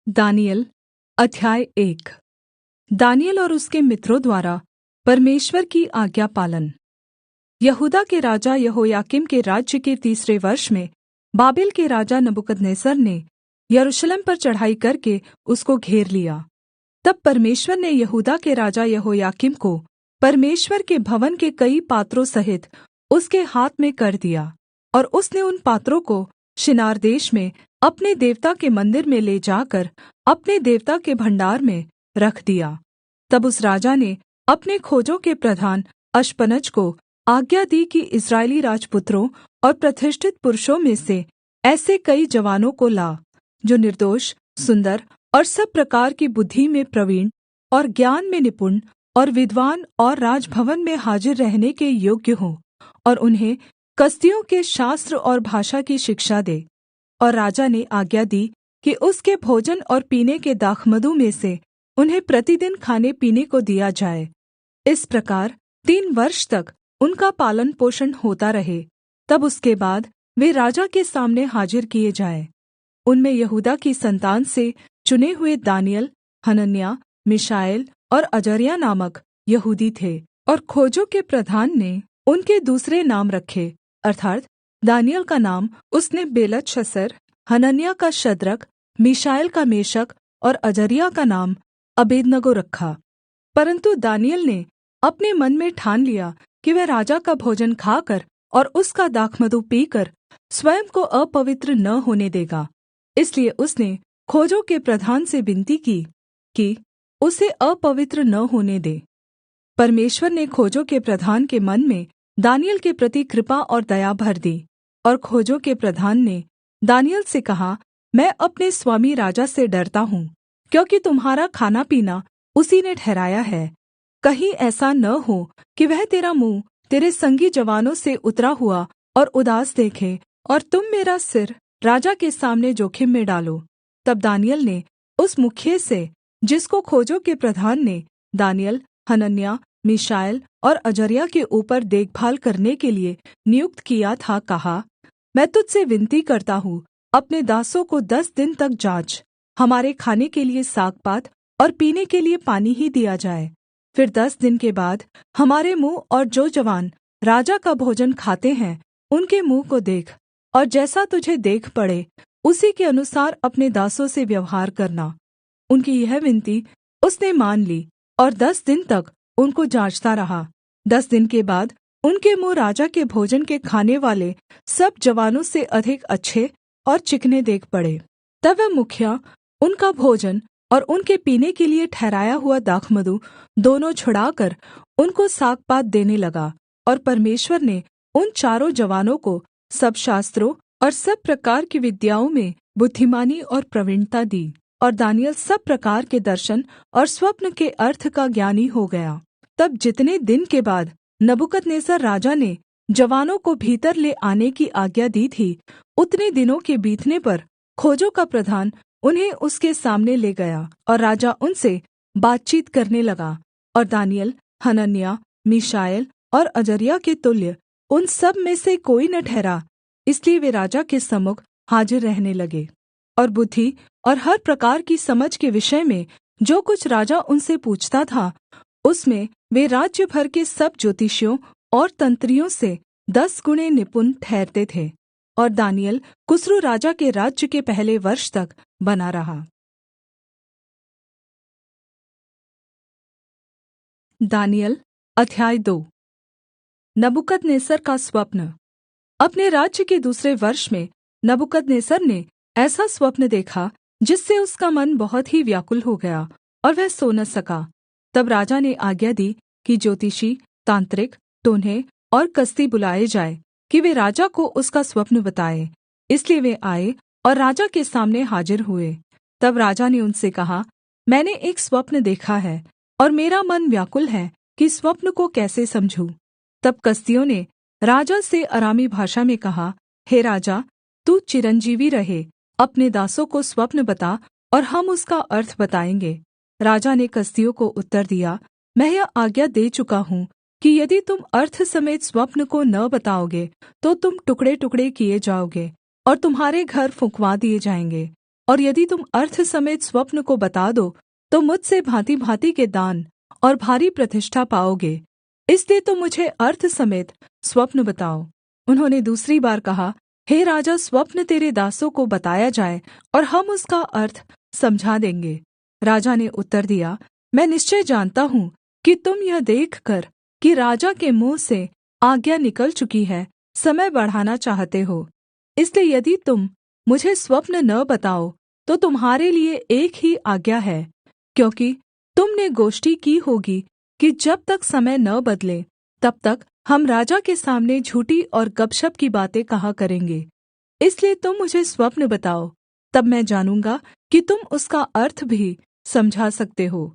दानिय्येल अध्याय 1। दानिय्येल और उसके मित्रों द्वारा परमेश्वर की आज्ञा पालन। यहूदा के राजा यहोयाकीम के राज्य के तीसरे वर्ष में बाबेल के राजा नबूकदनेस्सर ने यरूशलेम पर चढ़ाई करके उसको घेर लिया। तब परमेश्वर ने यहूदा के राजा यहोयाकीम को परमेश्वर के भवन के कई पात्रों सहित उसके हाथ में कर दिया, और उसने उन पात्रों को शिनार देश में अपने देवता के मन्दिर में ले जाकर अपने देवता के भण्डार में रख दिया। तब उस राजा ने अपने खोजों के प्रधान अश्पनज को आज्ञा दी कि इस्राएली राजपुत्रों और प्रतिष्ठित पुरुषों में से ऐसे कई जवानों को ला, जो निर्दोष, सुन्दर और सब प्रकार की बुद्धि में प्रवीण और ज्ञान में निपुण और विद्वान और राजभवन में हाजिर रहने के योग्य हों, और उन्हें कसदियों के शास्त्र और भाषा की शिक्षा दे। और राजा ने आज्ञा दी कि उसके भोजन और पीने के दाखमधु में से उन्हें प्रतिदिन खाने पीने को दिया जाए। इस प्रकार 3 वर्ष तक उनका पालन पोषण होता रहे। तब उसके बाद वे राजा के सामने हाजिर किए जाएँ। उनमें यहूदा की संतान से चुने हुए दानिय्येल, हनन्याह, मीशाएल और अजर्याह नामक यहूदी थे। और खोजों के प्रधान ने उनके दूसरे नाम रखे, अर्थात् दानिय्येल का नाम उसने बेलतशस्सर, हनन्याह का शद्रक, मीशाएल का मेशक और अजर्याह का नाम अबेदनगो रखा। परन्तु दानिय्येल ने अपने मन में ठान लिया कि वह राजा का भोजन खाकर और उसका दाखमधु पीकर स्वयं को अपवित्र न होने देगा। इसलिए उसने खोजों के प्रधान से विनती की कि उसे अपवित्र न होने दे। परमेश्वर ने खोजों के प्रधान के मन में दानिय्येल के प्रति कृपा और दया भर दी। और खोजों के प्रधान ने दानिय्येल से कहा, मैं अपने स्वामी राजा से डरता हूँ, क्योंकि तुम्हारा खाना पीना उसी ने ठहराया है। कहीं ऐसा न हो कि वह तेरा मुँह तेरे संगी जवानों से उतरा हुआ और उदास देखे, और तुम मेरा सिर राजा के सामने जोखिम में डालो। तब दानिय्येल ने उस मुखिए से, जिसको खोजों के प्रधान ने दानिय्येल, हनन्याह, मीशाएल और अजर्याह के ऊपर देखभाल करने के लिए नियुक्त किया था, कहा, मैं तुझ से विनती करता हूँ, अपने दासों को 10 दिन तक जाँच। हमारे खाने के लिए सागपात और पीने के लिए पानी ही दिया जाए। फिर 10 दिन के बाद हमारे मुँह और जो जवान राजा का भोजन खाते हैं उनके मुँह को देख, और जैसा तुझे देख पड़े उसी के अनुसार अपने दासों से व्यवहार करना। उनकी यह विनती उसने मान ली, और 10 दिन तक उनको जाँचता रहा। 10 दिन के बाद उनके मुँह राजा के भोजन के खाने वाले सब जवानों से अधिक अच्छे और चिकने देख पड़े। तब वह मुखिया उनका भोजन और उनके पीने के लिए ठहराया हुआ दाखमधु दोनों छुड़ाकर उनको सागपात देने लगा। और परमेश्वर ने उन चारों जवानों को सब शास्त्रों और सब प्रकार की विद्याओं में बुद्धिमानी और प्रवीणता दी। और दानिय्येल सब प्रकार के दर्शन और स्वप्न के अर्थ का ज्ञानी हो गया। तब जितने दिन के बाद नबूकदनेस्सर राजा ने जवानों को भीतर ले आने की आज्ञा दी थी, उतने दिनों के बीतने पर खोजों का प्रधान उन्हें उसके सामने ले गया, और राजा उनसे बातचीत करने लगा। और दानिय्येल, हनन्याह, मीशाएल और अजर्याह के तुल्य उन सब में से कोई न ठहरा। इसलिए वे राजा के सम्मुख हाजिर रहने लगे। और बुद्धि और हर प्रकार की समझ के विषय में जो कुछ राजा उनसे पूछता था, उसमें वे राज्य भर के सब ज्योतिषियों और तंत्रियों से 10 गुणे निपुण ठहरते थे। और दानिय्येल कुस्रू राजा के राज्य के पहले वर्ष तक बना रहा। दानिय्येल अध्याय 2। नबूकदनेस्सर का स्वप्न। अपने राज्य के दूसरे वर्ष में नबूकदनेस्सर ने ऐसा स्वप्न देखा जिससे उसका मन बहुत ही व्याकुल हो गया, और वह सो न सका। तब राजा ने आज्ञा दी कि ज्योतिषी, तांत्रिक, टोन्हे और कसदी बुलाए जाए कि वे राजा को उसका स्वप्न बताएं। इसलिए वे आए और राजा के सामने हाजिर हुए। तब राजा ने उनसे कहा, मैंने एक स्वप्न देखा है, और मेरा मन व्याकुल है कि स्वप्न को कैसे समझूं। तब कसदियों ने राजा से अरामी भाषा में कहा, हे राजा, तू चिरंजीवी रहे, अपने दासों को स्वप्न बता और हम उसका अर्थ बताएँगे। राजा ने कसदियों को उत्तर दिया, मैं यह आज्ञा दे चुका हूँ कि यदि तुम अर्थ समेत स्वप्न को न बताओगे तो तुम टुकड़ेटुकड़े किए जाओगे और तुम्हारे घर फुँकवा दिए जाएँगे। और यदि तुम अर्थ समेत स्वप्न को बता दो तो मुझसे भाँति-भाँति के दान और भारी प्रतिष्ठा पाओगे। इसलिए तुम मुझे अर्थ समेत स्वप्न बताओ। उन्होंने दूसरी बार कहा, हे राजा, स्वप्न तेरे दासों को बताया जाए और हम उसका अर्थ समझा देंगे। राजा ने उत्तर दिया, मैं निश्चय जानता हूँ कि तुम यह देखकर कि राजा के मुँह से आज्ञा निकल चुकी है, समय बढ़ाना चाहते हो। इसलिए यदि तुम मुझे स्वप्न न बताओ तो तुम्हारे लिए एक ही आज्ञा है, क्योंकि तुमने गोष्ठी की होगी कि जब तक समय न बदले तब तक हम राजा के सामने झूठी और गपशप की बातें कहा करेंगे। इसलिए तुम मुझे स्वप्न बताओ, तब मैं जानूँगा कि तुम उसका अर्थ भी समझा सकते हो।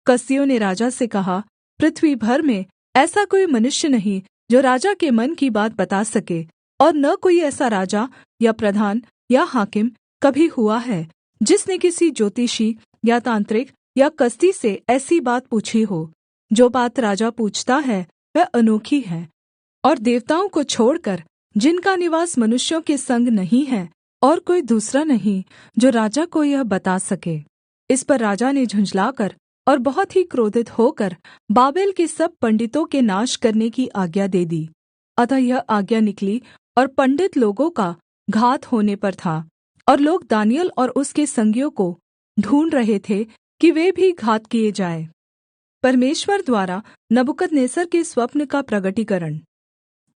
कसदियों ने राजा से कहा, पृथ्वी भर में ऐसा कोई मनुष्य नहीं जो राजा के मन की बात बता सके, और न कोई ऐसा राजा या प्रधान या हाकिम कभी हुआ है जिसने किसी ज्योतिषी या तांत्रिक या कसदी से ऐसी बात पूछी हो। जो बात राजा पूछता है वह अनोखी है, और देवताओं को छोड़कर जिनका निवास मनुष्यों के संग नहीं है, और कोई दूसरा नहीं जो राजा को यह बता सके। इस पर राजा ने झुँझलाकर और बहुत ही क्रोधित होकर बाबेल के सब पंडितों के नाश करने की आज्ञा दे दी। अतः यह आज्ञा निकली और पंडित लोगों का घात होने पर था, और लोग दानिय्येल और उसके संगियों को ढूँढ़ रहे थे कि वे भी घात किए जाएँ। परमेश्वर द्वारा नबूकदनेस्सर के स्वप्न का प्रगटीकरण।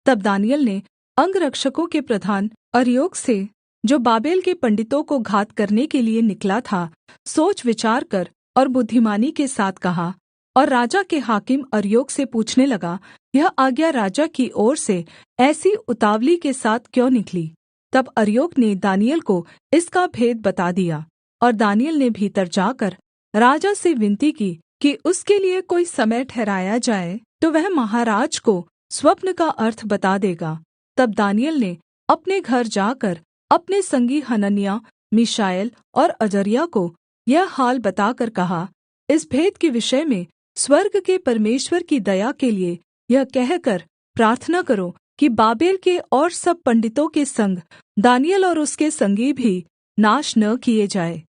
तब दानिय्येल ने अंगरक्षकों के प्रधान अर्योक से, जो बाबेल के पंडितों को घात करने के लिए निकला था, सोच विचार कर और बुद्धिमानी के साथ कहा, और राजा के हाकिम अर्योक से पूछने लगा, यह आज्ञा राजा की ओर से ऐसी उतावली के साथ क्यों निकली? तब अर्योक ने दानिय्येल को इसका भेद बता दिया, और दानिय्येल ने भीतर जाकर राजा से विनती की कि उसके लिए कोई समय ठहराया जाए, तो वह महाराज को स्वप्न का अर्थ बता देगा। तब दानिय्येल ने अपने घर जाकर अपने संगी हनन्याह, मीशाएल और अजर्याह को यह हाल बताकर कहा, इस भेद के विषय में स्वर्ग के परमेश्वर की दया के लिए यह कहकर प्रार्थना करो कि बाबेल के और सब पंडितों के संग दानिय्येल और उसके संगी भी नाश न किए जाए।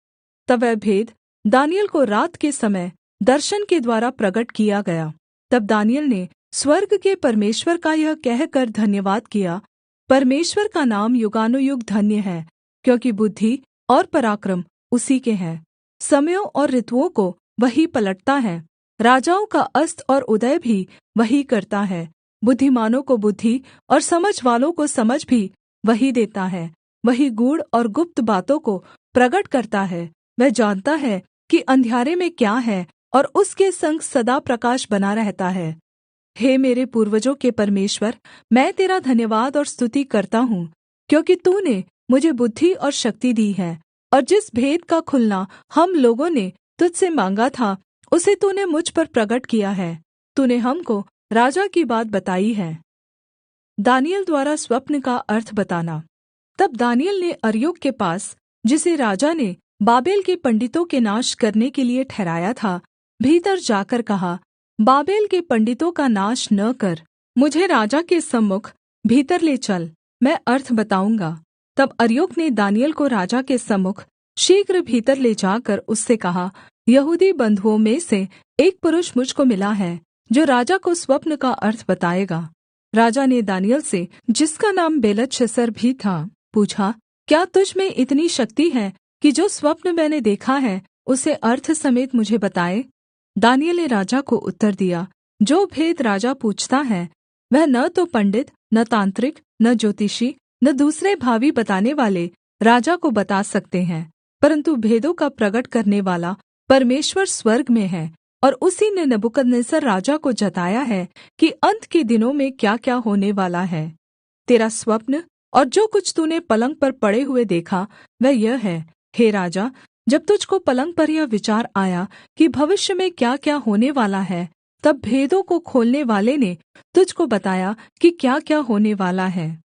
तब वह भेद दानिय्येल को रात के समय दर्शन के द्वारा प्रगट किया गया। तब दानिय्येल ने स्वर्ग के परमेश्वर का यह कहकर धन्यवाद किया, परमेश्वर का नाम युगानुयुग धन्य है, क्योंकि बुद्धि और पराक्रम उसी के हैं। समयों और ऋतुओं को वही पलटता है, राजाओं का अस्त और उदय भी वही करता है। बुद्धिमानों को बुद्धि और समझ वालों को समझ भी वही देता है। वही गूढ़ और गुप्त बातों को प्रगट करता है। वह जानता है कि अंधियारे में क्या है, और उसके संग सदा प्रकाश बना रहता है। हे मेरे पूर्वजों के परमेश्वर, मैं तेरा धन्यवाद और स्तुति करता हूँ, क्योंकि तूने मुझे बुद्धि और शक्ति दी है, और जिस भेद का खुलना हम लोगों ने तुझसे माँगा था उसे तूने मुझ पर प्रगट किया है। तूने हमको राजा की बात बताई है। दानिय्येल द्वारा स्वप्न का अर्थ बताना। तब दानिय्येल ने अर्योक के पास, जिसे राजा ने बाबेल के पंडितों के नाश करने के लिए ठहराया था, भीतर जाकर कहा, बाबेल के पंडितों का नाश न कर, मुझे राजा के सम्मुख भीतर ले चल, मैं अर्थ बताऊँगा। तब अर्योक ने दानिय्येल को राजा के सम्मुख शीघ्र भीतर ले जाकर उससे कहा, यहूदी बंधुओं में से एक पुरुष मुझको मिला है, जो राजा को स्वप्न का अर्थ बताएगा। राजा ने दानिय्येल से, जिसका नाम बेलतशस्सर भी था, पूछा, क्या तुझ में इतनी शक्ति है कि जो स्वप्न मैंने देखा है उसे अर्थ समेत मुझे बताए? दानिय्येल ने राजा को उत्तर दिया, जो भेद राजा पूछता है वह न तो पंडित, न तांत्रिक, न ज्योतिषी, न दूसरे भावी बताने वाले राजा को बता सकते हैं, परन्तु भेदों का प्रगट करने वाला परमेश्वर स्वर्ग में है, और उसी ने नबूकदनेस्सर राजा को जताया है कि अन्त के दिनों में क्या-क्या होने वाला है। तेरा स्वप्न और जो कुछ तूने पलंग पर पड़े हुए देखा वह यह है, हे राजा, जब तुझको पलंग पर यह विचार आया कि भविष्य में क्या-क्या होने वाला है, तब भेदों को खोलने वाले ने तुझको बताया कि क्या-क्या होने वाला है।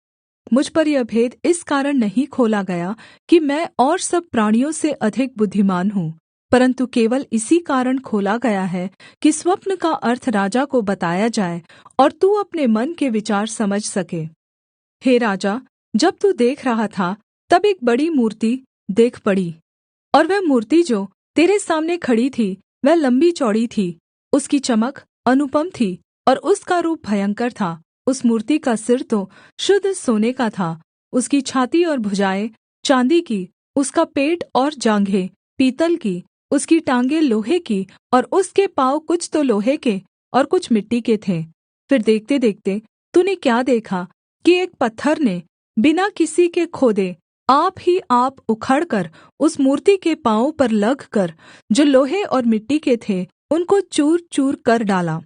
मुझ पर यह भेद इस कारण नहीं खोला गया कि मैं और सब प्राणियों से अधिक बुद्धिमान हूँ, परन्तु केवल इसी कारण खोला गया है कि स्वप्न का अर्थ राजा को बताया जाए और तू अपने मन के विचार समझ सके। हे राजा, जब तू देख रहा था तब एक बड़ी मूर्ति देख पड़ी, और वह मूर्ति जो तेरे सामने खड़ी थी वह लम्बी चौड़ी थी, उसकी चमक अनुपम थी और उसका रूप भयंकर था। उस मूर्ति का सिर तो शुद्ध सोने का था, उसकी छाती और भुजाएँ चाँदी की, उसका पेट और जाँघें पीतल की, उसकी टाँगें लोहे की और उसके पाँव कुछ तो लोहे के और कुछ मिट्टी के थे। फिर देखते-देखते तूने क्या देखा कि एक पत्थर ने बिना किसी के खोदे आप ही आप उखड़कर उस मूर्ति के पाँवों पर लगकर जो लोहे और मिट्टी के थे उनको चूर-चूर कर डाला।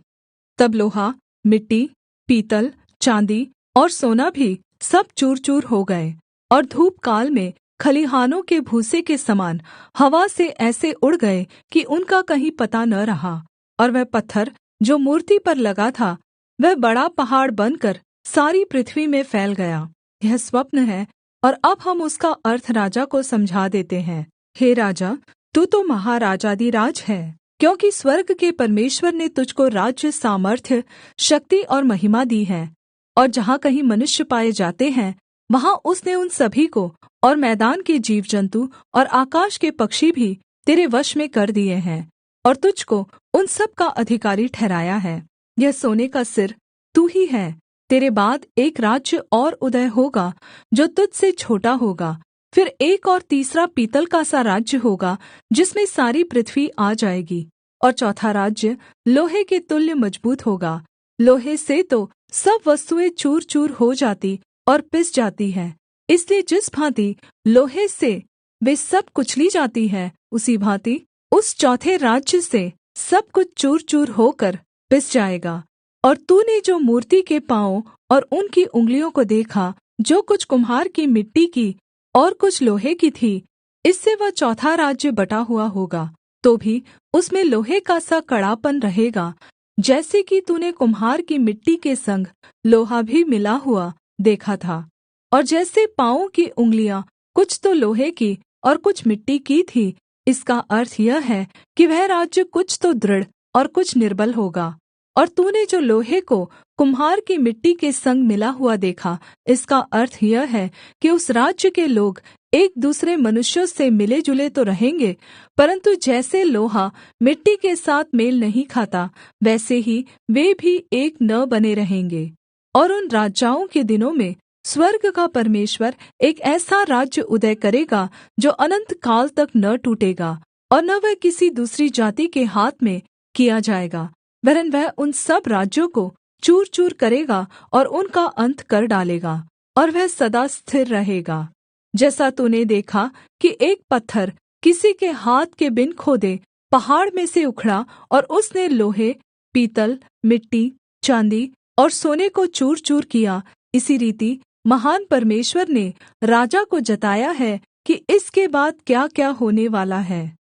तब लोहा, मिट्टी, पीतल, चाँदी और सोना भी सब चूर-चूर हो गए और धूपकाल में खलिहानों के भूसे के समान हवा से ऐसे उड़ गए कि उनका कहीं पता न रहा। और वह पत्थर जो मूर्ति पर लगा था वह बड़ा पहाड़ बनकर सारी पृथ्वी में फैल गया। यह स्वप्न है और अब हम उसका अर्थ राजा को समझा देते हैं। हे राजा, तू तो महाराजाधिराज है, क्योंकि स्वर्ग के परमेश्वर ने तुझको राज्य, सामर्थ्य, शक्ति और महिमा दी है। और जहाँ कहीं मनुष्य पाए जाते हैं वहाँ उसने उन सभी को और मैदान के जीवजन्तु और आकाश के पक्षी भी तेरे वश में कर दिए हैं और तुझको उन सब का अधिकारी ठहराया है। यह सोने का सिर तू ही है। तेरे बाद एक राज्य और उदय होगा जो तुझसे छोटा होगा। फिर एक और तीसरा पीतल का सा राज्य होगा जिसमें सारी पृथ्वी आ जाएगी। और चौथा राज्य लोहे के तुल्य मजबूत होगा। लोहे से तो सब वस्तुएँ चूर-चूर हो जाती और पिस जाती हैं, इसलिए जिस भाँति लोहे से वे सब कुचली जाती हैं, उसी भाँति उस चौथे राज्य से सब कुछ चूर-चूर होकर पिस जाएगा। और तूने जो मूर्ति के पाँवों और उनकी उँगलियों को देखा, जो कुछ कुम्हार की मिट्टी की और कुछ लोहे की थी, इससे वह चौथा राज्य बटा हुआ होगा। तो भी उसमें लोहे का सा कड़ापन रहेगा, जैसे कि तूने कुम्हार की मिट्टी के संग लोहा भी मिला हुआ देखा था। और जैसे पाँवों की उँगलियाँ कुछ तो लोहे की और कुछ मिट्टी की थी, इसका अर्थ यह है कि वह राज्य कुछ तो दृढ़ और कुछ निर्बल होगा। और तूने जो लोहे को कुम्हार की मिट्टी के संग मिला हुआ देखा, इसका अर्थ यह है कि उस राज्य के लोग एक दूसरे मनुष्यों से मिले जुले तो रहेंगे, परन्तु जैसे लोहा मिट्टी के साथ मेल नहीं खाता, वैसे ही वे भी एक न बने रहेंगे। और उन राजाओं के दिनों में स्वर्ग का परमेश्वर एक ऐसा राज्य उदय करेगा जो अनन्त काल तक न टूटेगा और न वह किसी दूसरी जाति के हाथ में किया जाएगा, वरन् वह उन सब राज्यों को चूर-चूर करेगा और उनका अंत कर डालेगा, और वह सदा स्थिर रहेगा। जैसा तूने देखा कि एक पत्थर किसी के हाथ के बिन खोदे पहाड़ में से उखड़ा और उसने लोहे, पीतल, मिट्टी, चाँदी और सोने को चूर-चूर किया, इसी रीति महान परमेश्वर ने राजा को जताया है कि इसके बाद क्या-क्या होने वाला है।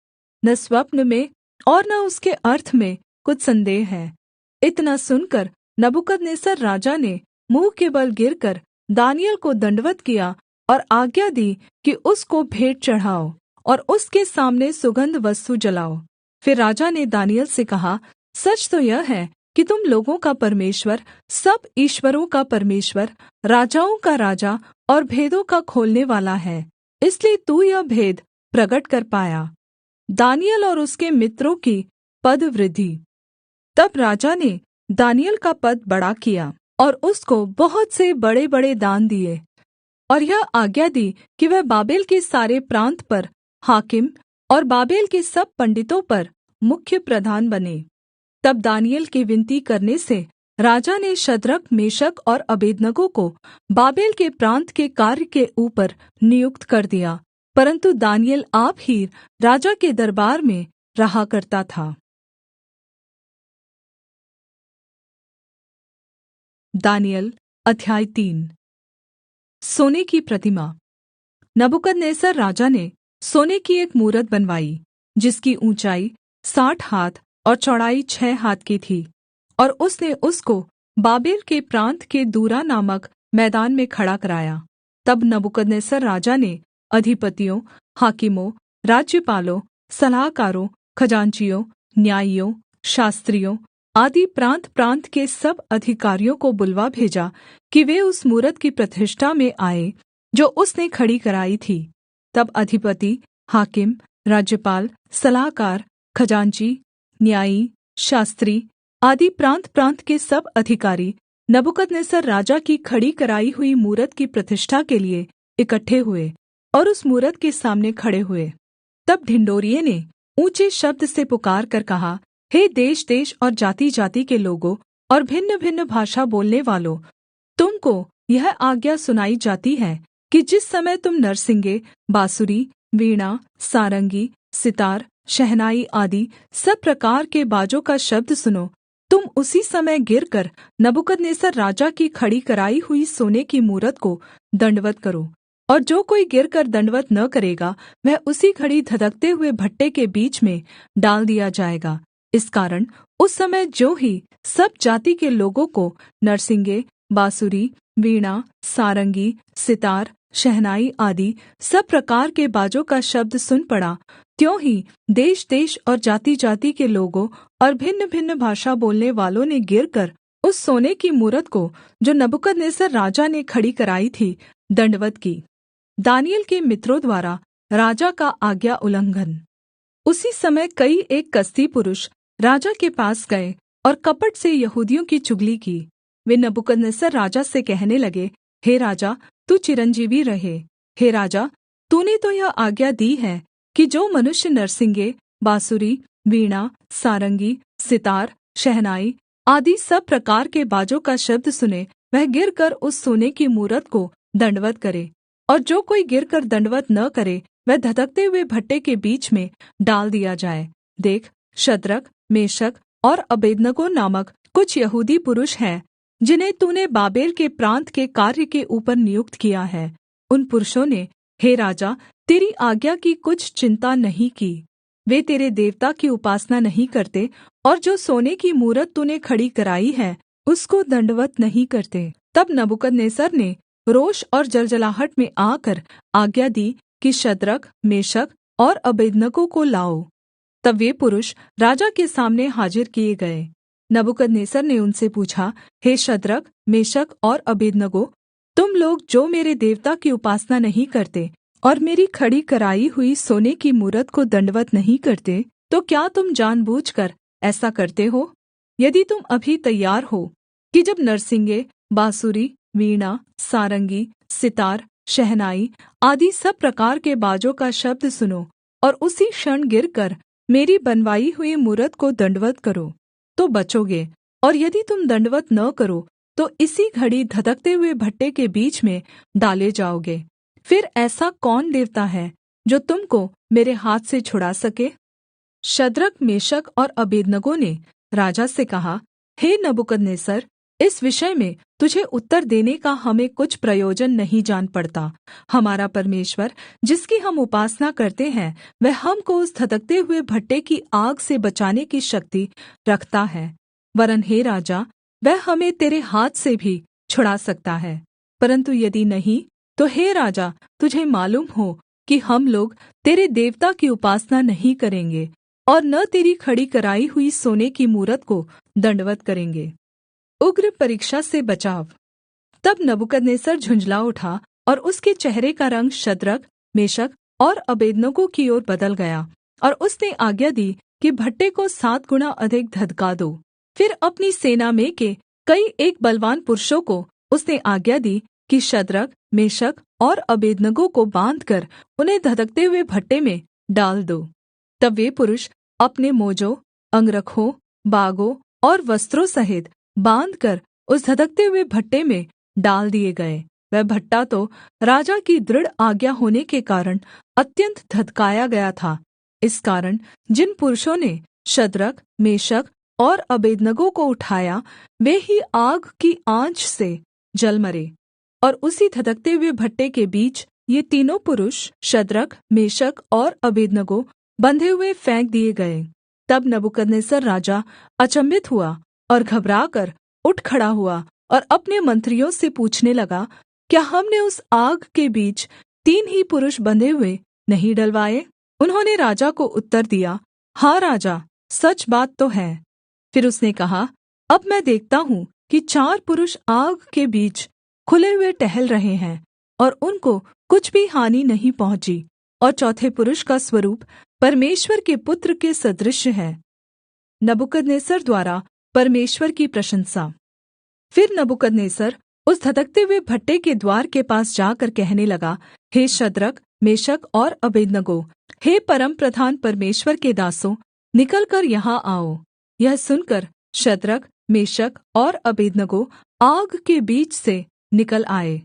न स्वप्न में और न उसके अर्थ में कुछ संदेह है। इतना सुनकर नबूकदनेस्सर राजा ने मुँह के बल गिरकर दानिय्येल को दण्डवत् किया और आज्ञा दी कि उसको भेंट चढ़ाओ और उसके सामने सुगन्ध वस्तु जलाओ। फिर राजा ने दानिय्येल से कहा, सच तो यह है कि तुम लोगों का परमेश्वर, सब ईश्वरों का परमेश्वर, राजाओं का राजा और भेदों का खोलने वाला है, इसलिए तू यह भेद प्रगट कर पाया। दानिय्येल और उसके मित्रों की पदवृद्धि। तब राजा ने दानिय्येल का पद बड़ा किया और उसको बहुत से बड़े-बड़े दान दिए और यह आज्ञा दी कि वह बाबेल के सारे प्रान्त पर हाकिम और बाबेल के सब पंडितों पर मुख्य प्रधान बने। तब दानिय्येल के विनती करने से राजा ने शद्रक, मेशक और अबेदनगो को बाबेल के प्रान्त के कार्य के ऊपर नियुक्त कर दिया, परन्तु दानिय्येल आप ही राजा के दरबार में रहा करता था। दानिय्येल अध्याय 3। सोने की प्रतिमा। नबूकदनेस्सर राजा ने सोने की एक मूरत बनवाई, जिसकी ऊँचाई 60 हाथ और चौड़ाई 6 हाथ की थी, और उसने उसको बाबेल के प्रान्त के दूरा नामक मैदान में खड़ा कराया। तब नबूकदनेस्सर राजा ने अधिपतियों, हाकिमों, राज्यपालों, सलाहकारों, खजांचियों, न्यायियों, शास्त्रियों आदि प्रान्त-प्रान्त के सब अधिकारियों को बुलवा भेजा कि वे उस मूरत की प्रतिष्ठा में आएँ जो उसने खड़ी कराई थी। तब अधिपति, हाकिम, राज्यपाल, सलाहकार, खजांची, न्यायी, शास्त्री आदि प्रान्त प्रान्त के सब अधिकारी नबूकदनेस्सर राजा की खड़ी कराई हुई मूरत की प्रतिष्ठा के लिये इकट्ठे हुए और उस मूरत के सामने खड़े हुए। तब ढिंढोरिये ने ऊँचे शब्द से पुकारकर कहा, हे देश-देश और जाति-जाति के लोगों और भिन्न-भिन्न भाषा बोलने वालों, तुम को यह आज्ञा सुनाई जाती है कि जिस समय तुम नरसिंगे, बाँसुरी, वीणा, सारंगी, सितार, शहनाई आदि सब प्रकार के बाजों का शब्द सुनो, तुम उसी समय गिरकर नबूकदनेस्सर राजा की खड़ी कराई हुई सोने की मूरत को दण्डवत् करो। और जो कोई गिरकर दण्डवत् न करेगा, वह उसी घड़ी धधकते हुए भट्ठे के बीच में डाल दिया जाएगा। इस कारण उस समय ज्यों ही सब जाति के लोगों को नरसिंगे, बाँसुरी, वीणा, सारंगी, सितार, शहनाई आदि सब प्रकार के बाजों का शब्द सुन पड़ा, त्यों ही देश-देश और जाति-जाति के लोगों और भिन्न-भिन्न भाषा बोलने वालों ने गिरकर उस सोने की मूरत को जो नबूकदनेस्सर राजा ने खड़ी कराई थी, दण्डवत् की। दानिय्येल के मित्रों द्वारा राजा का आज्ञा उल्लंघन। उसी समय कई एक कसदी पुरुष राजा के पास गए और कपट से यहूदियों की चुगली की। वे नबूकदनेस्सर राजा से कहने लगे, हे राजा, तू चिरंजीवी रहे। हे राजा, तूने तो यह आज्ञा दी है कि जो मनुष्य नरसिंगे, बाँसुरी, वीणा, सारंगी, सितार, शहनाई आदि सब प्रकार के बाजों का शब्द सुने, वह गिरकर उस सोने की मूरत को दण्डवत् करे, और जो कोई गिरकर दण्डवत् न करे, वह धधकते हुए भट्ठे के बीच में डाल दिया जाए। देख, शद्रक, मेशक और अबेदनगो नामक कुछ यहूदी पुरुष हैं, जिन्हें तूने बाबेल के प्रान्त के कार्य के ऊपर नियुक्त किया है। उन पुरुषों ने, हे राजा, तेरी आज्ञा की कुछ चिन्ता नहीं की। वे तेरे देवता की उपासना नहीं करते, और जो सोने की मूरत तूने खड़ी कराई है, उसको दण्डवत् नहीं करते। तब नबूकदनेस्सर ने रोष और जलजलाहट में आकर आज्ञा दी कि शद्रक, मेशक और अबेदनगो को लाओ। तब वे पुरुष राजा के सामने हाजिर किए गए। नबूकदनेस्सर ने उनसे पूछा, हे शद्रक, मेशक और अबेदनगो, तुम लोग जो मेरे देवता की उपासना नहीं करते और मेरी खड़ी कराई हुई सोने की मूरत को दण्डवत् नहीं करते, तो क्या तुम जानबूझकर ऐसा करते हो? यदि तुम अभी तैयार हो कि जब नरसिंगे, बाँसुरी, वीणा, सारंगी, सितार, शहनाई आदि सब प्रकार के बाजों का शब्द सुनो और उसी क्षण गिरकर मेरी बनवाई हुई मूरत को दण्डवत् करो, तो बचोगे। और यदि तुम दण्डवत् न करो, तो इसी घड़ी धधकते हुए भट्ठे के बीच में डाले जाओगे। फिर ऐसा कौन देवता है जो तुम को मेरे हाथ से छुड़ा सके? शद्रक, मेशक और अबेदनगो ने राजा से कहा, हे नबूकदनेस्सर, इस विषय में तुझे उत्तर देने का हमें कुछ प्रयोजन नहीं जान पड़ता। हमारा परमेश्वर, जिसकी हम उपासना करते हैं, वह हमको उस धधकते हुए भट्ठे की आग से बचाने की शक्ति रखता है। वरन् हे राजा, वह हमें तेरे हाथ से भी छुड़ा सकता है। परन्तु यदि नहीं, तो हे राजा, तुझे मालूम हो कि हम लोग तेरे देवता की उपासना नहीं करेंगे और न तेरी खड़ी कराई हुई सोने की मूरत को दण्डवत् करेंगे। उग्र परीक्षा से बचाव। तब नबूकदनेस्सर झुँझला उठा और उसके चेहरे का रंग शद्रक, मेशक और अबेदनगो की ओर बदल गया, और उसने आज्ञा दी कि भट्ठे को 7 गुणा अधिक धधका दो। फिर अपनी सेना में के कई एक बलवान पुरुषों को उसने आज्ञा दी कि शद्रक, मेशक और अबेदनगो को बाँधकर उन्हें धधकते हुए भट्ठे में डाल दो। तब वे पुरुष अपने मोजों, अंगरखों, बागों और वस्त्रों सहित बाँधकर उस धधकते हुए भट्ठे में डाल दिए गए। वह भट्ठा तो राजा की दृढ़ आज्ञा होने के कारण अत्यन्त धधकाया गया था। इस कारण जिन पुरुषों ने शद्रक, मेशक और अबेदनगो को उठाया, वे ही आग की आँच से जल मरे। और उसी धधकते हुए भट्ठे के बीच ये तीनों पुरुष शद्रक, मेशक और अबेदनगो बंधे हुए फेंक दिए गए। तब नबूकदनेस्सर राजा अचम्भित हुआ और घबराकर उठ खड़ा हुआ और अपने मंत्रियों से पूछने लगा, क्या हमने उस आग के बीच 3 ही पुरुष बंधे हुए नहीं डलवाए? उन्होंने राजा को उत्तर दिया, हाँ राजा, सच बात तो है। फिर उसने कहा, अब मैं देखता हूँ कि 4 पुरुष आग के बीच खुले हुए टहल रहे हैं और उनको कुछ भी हानि नहीं पहुँची, और चौथे पुरुष का स्वरूप परमेश्वर के पुत्र के सदृश है। नबूकदनेस्सर द्वारा परमेश्वर की प्रशंसा। फिर नबूकदनेस्सर उस धधकते हुए भट्ठे के द्वार के पास जाकर कहने लगा, हे शद्रक, मेशक और अबेदनगो, हे परमप्रधान परमेश्वर के दासों, निकलकर यहाँ आओ। यह सुनकर शद्रक, मेशक और अबेदनगो आग के बीच से निकल आए।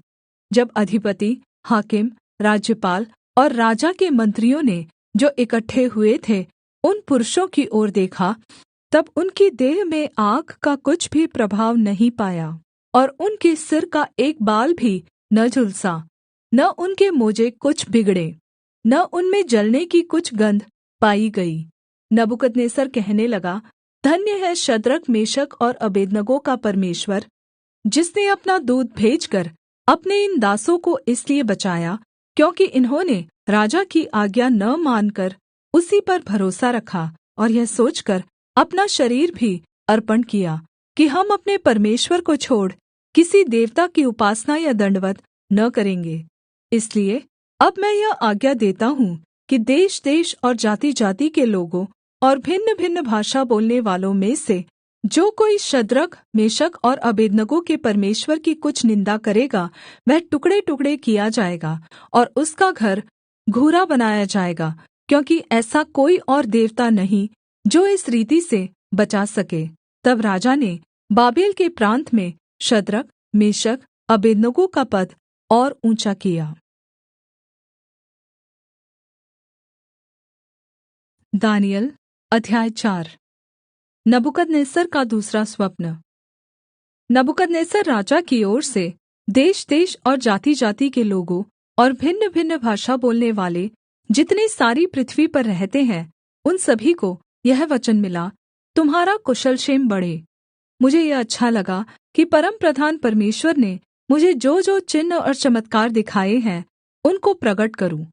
जब अधिपति, हाकिम, राज्यपाल और राजा के मंत्रियों ने जो इकट्ठे हुए थे उन पुरुषों की ओर देखा, तब उनकी देह में आग का कुछ भी प्रभाव नहीं पाया, और उनके सिर का एक बाल भी न झुलसा, न उनके मोजे कुछ बिगड़े, न उनमें जलने की कुछ गन्ध पाई गई। नबूकदनेस्सर कहने लगा, धन्य है शद्रक, मेशक और अबेदनगो का परमेश्वर, जिसने अपना दूत भेजकर अपने इन दासों को इसलिए बचाया क्योंकि इन्होंने राजा की आज्ञा न मानकर उसी पर भरोसा रखा, और यह सोचकर अपना शरीर भी अर्पण किया कि हम अपने परमेश्वर को छोड़ किसी देवता की उपासना या दण्डवत् न करेंगे। इसलिए अब मैं यह आज्ञा देता हूँ कि देशदेश और जातिजाति के लोगों और भिन्नभिन्न भाषा बोलने वालों में से जो कोई शद्रक, मेशक और अबेदनगो के परमेश्वर की कुछ निन्दा करेगा, वह टुकड़े-टुकड़े किया जाएगा और उसका घर घूरा बनाया जाएगा, क्योंकि ऐसा कोई और देवता नहीं जो इस रीति से बचा सके। तब राजा ने बाबेल के प्रान्त में शद्रक, मेशक, अबेदनगो का पद और ऊँचा किया। दानिय्येल अध्याय 4। नबूकदनेस्सर का दूसरा स्वप्न। नबूकदनेस्सर राजा की ओर से देश-देश और जाति-जाति के लोगों और भिन्न-भिन्न भाषा बोलने वाले जितने सारी पृथ्वी पर रहते हैं, उन सभी को यह वचन मिला, तुम्हारा कुशल क्षेम बढ़े। मुझे यह अच्छा लगा कि परमप्रधान परमेश्वर ने मुझे जो-जो चिन्ह और चमत्कार दिखाए हैं, उनको प्रगट करूँ।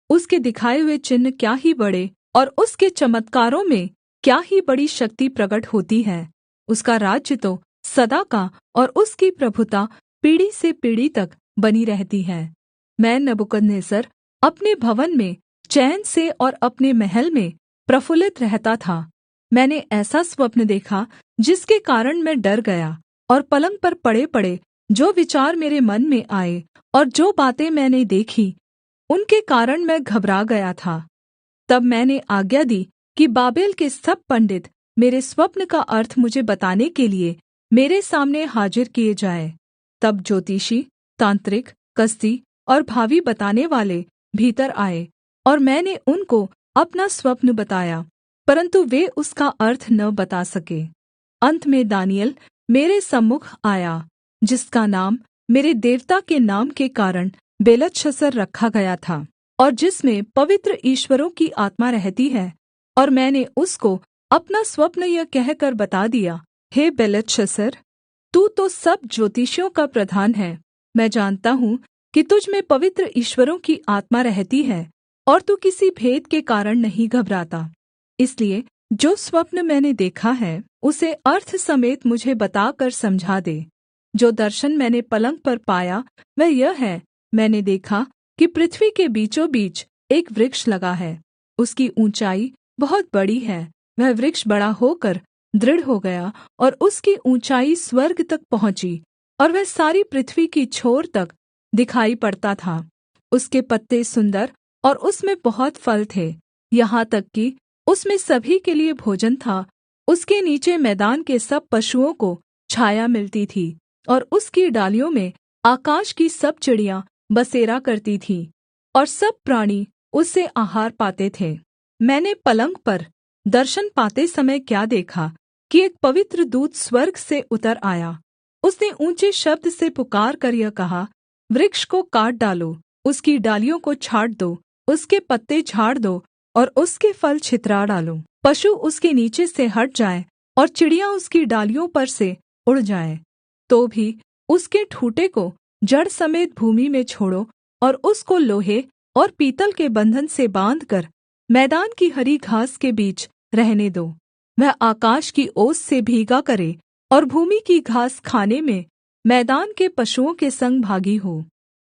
उसके दिखाए हुए चिन्ह क्या ही बड़े और उसके चमत्कारों में क्या ही बड़ी शक्ति प्रगट होती है। उसका राज्य तो सदा का और उसकी प्रभुता पीढ़ी से पीढ़ी तक बनी रहती है। मैं नबूकदनेस्सर अपने भवन में चैन से और अपने महल में प्रफुल्लित रहता था। मैंने ऐसा स्वप्न देखा जिसके कारण मैं डर गया, और पलंग पर पड़े-पड़े जो विचार मेरे मन में आए और जो बातें मैंने देखी, उनके कारण मैं घबरा गया था। तब मैंने आज्ञा दी कि बाबेल के सब पंडित मेरे स्वप्न का अर्थ मुझे बताने के लिये मेरे सामने हाजिर किए जाएँ। तब ज्योतिषी, तांत्रिक, कसदी और भावी बताने वाले भीतर आए, और मैंने उनको अपना स्वप्न बताया, परन्तु वे उसका अर्थ न बता सके। अन्त में दानिय्येल मेरे सम्मुख आया, जिसका नाम मेरे देवता के नाम के कारण बेलतशस्सर रखा गया था, और जिसमें पवित्र ईश्वरों की आत्मा रहती है। और मैंने उसको अपना स्वप्न यह कहकर बता दिया, हे बेलतशस्सर, तू तो सब ज्योतिषियों का प्रधान है। मैं जानता हूँ कि तुझ में पवित्र ईश्वरों की आत्मा रहती है, और तू किसी भेद के कारण नहीं घबराता। इसलिए जो स्वप्न मैंने देखा है, उसे अर्थ समेत मुझे बताकर समझा दे। जो दर्शन मैंने पलंग पर पाया वह यह है, मैंने देखा कि पृथ्वी के बीचों बीच एक वृक्ष लगा है। उसकी ऊँचाई बहुत बड़ी है। वह वृक्ष बड़ा होकर दृढ़ हो गया, और उसकी ऊँचाई स्वर्ग तक पहुँची, और वह सारी पृथ्वी की छोर तक दिखाई पड़ता था। उसके पत्ते सुन्दर और उसमें बहुत फल थे, यहाँ तक कि उसमें सभी के लिए भोजन था। उसके नीचे मैदान के सब पशुओं को छाया मिलती थी, और उसकी डालियों में आकाश की सब चिड़ियाँ बसेरा करती थीं, और सब प्राणी उससे आहार पाते थे। मैंने पलंग पर दर्शन पाते समय क्या देखा कि एक पवित्र दूत स्वर्ग से उतर आया। उसने ऊँचे शब्द से पुकारकर यह कहा, वृक्ष को काट डालो, उसकी डालियों को छाँट दो, उसके पत्ते झाड़ दो और उसके फल छितरा डालो। पशु उसके नीचे से हट जाएँ और चिड़ियाँ उसकी डालियों पर से उड़ जाएँ। तो भी उसके ठूँठे को जड़ समेत भूमि में छोड़ो, और उसको लोहे और पीतल के बन्धन से बाँधकर मैदान की हरी घास के बीच रहने दो। वह आकाश की ओस से भीगा करे और भूमि की घास खाने में मैदान के पशुओं के संग भागी हो।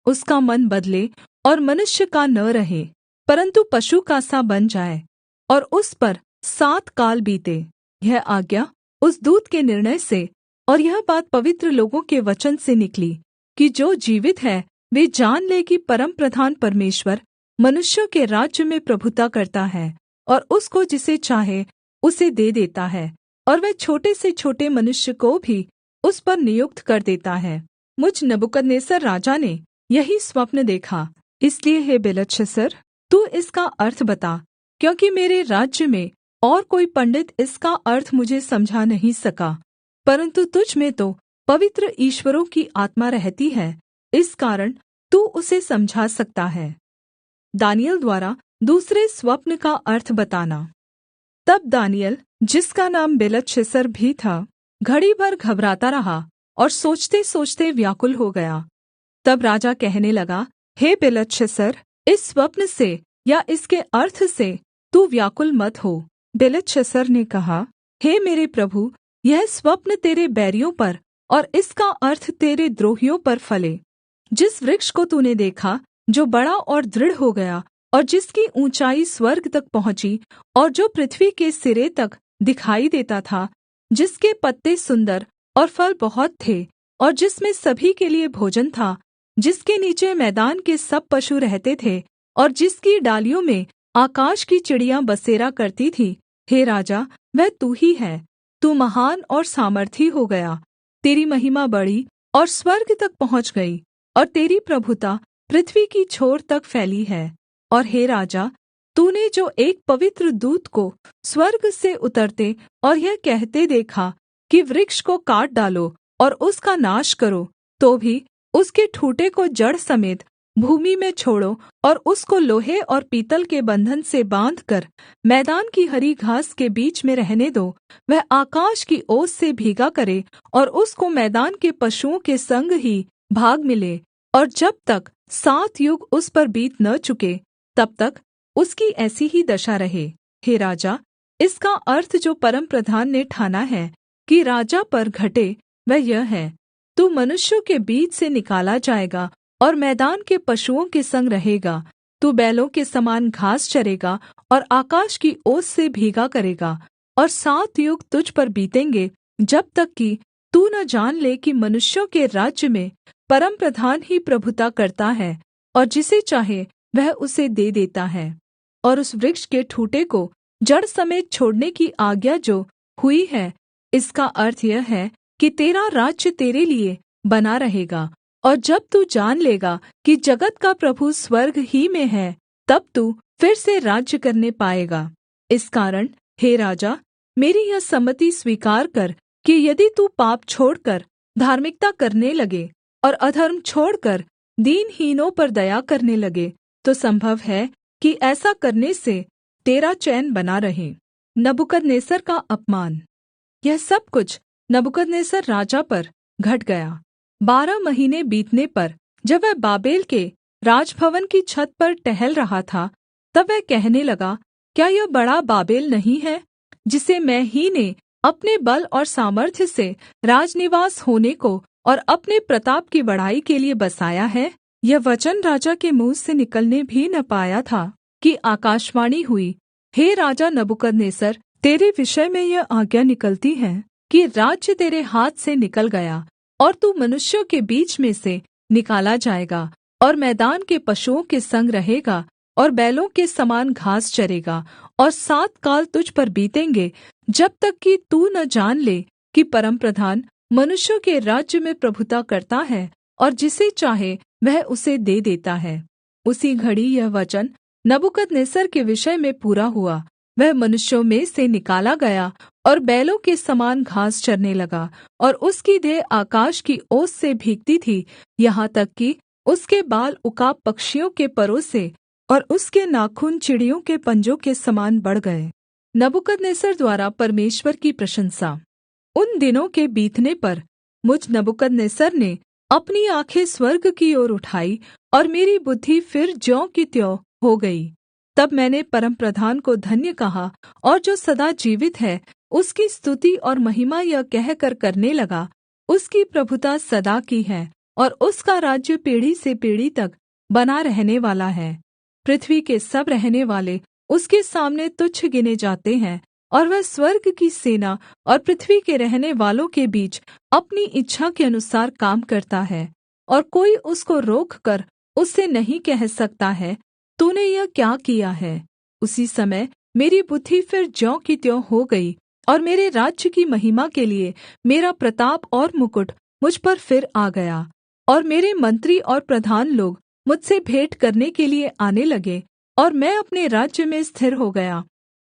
उसका मन बदले और मनुष्य का न रहे, परन्तु पशु का सा बन जाए। और उस पर 7 काल बीते। यह आज्ञा उस दूत के निर्णय से और यह बात पवित्र लोगों के वचन से निकली कि जो जीवित है वे जान ले कि परमप्रधान परमेश्वर मनुष्यों के राज्य में प्रभुता करता है और उसको जिसे चाहे उसे दे देता है, और वह छोटे से छोटे मनुष्य को भी उस पर नियुक्त कर देता है। मुझ नबूकदनेस्सर राजा ने यही स्वप्न देखा, इसलिए हे बेलतशस्सर, तू इसका अर्थ बता, क्योंकि मेरे राज्य में और कोई पंडित इसका अर्थ मुझे समझा नहीं सका, परन्तु तुझ में तो पवित्र ईश्वरों की आत्मा रहती है, इस कारण तू उसे समझा सकता है। दानिय्येल द्वारा दूसरे स्वप्न का अर्थ बताना। तब दानिय्येल, जिसका नाम बेलतशस्सर भी था, घड़ी भर घबराता रहा और सोचते-सोचते व्याकुल हो गया। तब राजा कहने लगा, हे बेलतशस्सर, इस स्वप्न से या इसके अर्थ से तू व्याकुल मत हो। बेलतशस्सर ने कहा, हे मेरे प्रभु, यह स्वप्न तेरे बैरियों पर और इसका अर्थ तेरे द्रोहियों पर फले। जिस वृक्ष को तूने देखा, जो बड़ा और दृढ़ हो गया और जिसकी ऊँचाई स्वर्ग तक पहुँची और जो पृथ्वी के सिरे तक दिखाई देता था, जिसके पत्ते सुन्दर और फल बहुत थे और जिसमें सभी के लिए भोजन था, जिसके नीचे मैदान के सब पशु रहते थे और जिसकी डालियों में आकाश की चिड़ियाँ बसेरा करती थीं, हे राजा, वह तू ही है। तू महान और सामर्थी हो गया, तेरी महिमा बढ़ी और स्वर्ग तक पहुँच गई, और तेरी प्रभुता पृथ्वी की छोर तक फैली है। और हे राजा, तूने जो एक पवित्र दूत को स्वर्ग से उतरते और यह कहते देखा कि वृक्ष को काट डालो और उसका नाश करो, तो भी उसके ठूँठे को जड़ समेत भूमि में छोड़ो और उसको लोहे और पीतल के बन्धन से बाँधकर मैदान की हरी घास के बीच में रहने दो। वह आकाश की ओस से भीगा करे और उसको मैदान के पशुओं के संग ही भाग मिले, और जब तक 7 युग उस पर बीत न चुके, तब तक उसकी ऐसी ही दशा रहे। हे राजा, इसका अर्थ जो परमप्रधान ने ठाना है कि राजा पर घटे, वह यह है, तू मनुष्यों के बीच से निकाला जाएगा और मैदान के पशुओं के संग रहेगा। तू बैलों के समान घास चरेगा और आकाश की ओस से भीगा करेगा, और 7 युग तुझ पर बीतेंगे, जब तक कि तू न जान ले कि मनुष्यों के राज्य में परमप्रधान ही प्रभुता करता है, और जिसे चाहे वह उसे दे देता है। और उस वृक्ष के ठूँठे को जड़ समेत छोड़ने की आज्ञा जो हुई है, इसका अर्थ यह है कि तेरा राज्य तेरे लिए बना रहेगा, और जब तू जान लेगा कि जगत का प्रभु स्वर्ग ही में है, तब तू फिर से राज्य करने पाएगा। इस कारण हे राजा, मेरी यह सम्मति स्वीकार कर कि यदि तू पाप छोड़कर धार्मिकता करने लगे और अधर्म छोड़कर दीनहीनों पर दया करने लगे, तो संभव है कि ऐसा करने से तेरा चैन बना रहे। नबूकदनेस्सर का अपमान। यह सब कुछ नबूकदनेस्सर राजा पर घट गया। 12 महीने बीतने पर जब वह बाबेल के राजभवन की छत पर टहल रहा था, तब वह कहने लगा, क्या यह बड़ा बाबेल नहीं है, जिसे मैं ही ने अपने बल और सामर्थ्य से राजनिवास होने को और अपने प्रताप की बढ़ाई के लिए बसाया है? यह वचन राजा के मुँह से निकलने भी न पाया था कि आकाशवाणी हुई, हे राजा नबूकदनेस्सर, तेरे विषय में यह आज्ञा निकलती है कि राज्य तेरे हाथ से निकल गया और तू मनुष्यों के बीच में से निकाला जाएगा और मैदान के पशुओं के संग रहेगा और बैलों के समान घास चरेगा, और 7 काल तुझ पर बीतेंगे, जब तक कि तू न जान ले कि परमप्रधान मनुष्यों के राज्य में प्रभुता करता है और जिसे चाहे वह उसे दे देता है। उसी घड़ी यह वचन नबूकदनेस्सर के विषय में पूरा हुआ। वह मनुष्यों में से निकाला गया और बैलों के समान घास चरने लगा, और उसकी देह आकाश की ओस से भीगती थी, यहाँ तक कि उसके बाल उकाब पक्षियों के परों से और उसके नाखून चिड़ियों के पंजों के समान बढ़ गए। नबूकदनेस्सर द्वारा परमेश्वर की प्रशंसा। उन दिनों के बीतने पर मुझ नबूकदनेस्सर ने अपनी आँखें स्वर्ग की ओर उठाई, और मेरी बुद्धि फिर ज्यों की त्यों हो गई। तब मैंने परमप्रधान को धन्य कहा, और जो सदा जीवित है उसकी स्तुति और महिमा यह कहकर करने लगा, उसकी प्रभुता सदा की है और उसका राज्य पीढ़ी से पीढ़ी तक बना रहने वाला है। पृथ्वी के सब रहने वाले उसके सामने तुच्छ गिने जाते हैं, और वह स्वर्ग की सेना और पृथ्वी के रहने वालों के बीच अपनी इच्छा के अनुसार काम करता है। और कोई उसको रोककर उससे नहीं कह सकता है, तूने यह क्या किया है। उसी समय मेरी बुद्धि फिर ज्यों की त्यों हो गई, और मेरे राज्य की महिमा के लिए मेरा प्रताप और मुकुट मुझ पर फिर आ गया। और मेरे मंत्री और प्रधान लोग मुझसे भेंट करने के लिए आने लगे, और मैं अपने राज्य में स्थिर हो गया,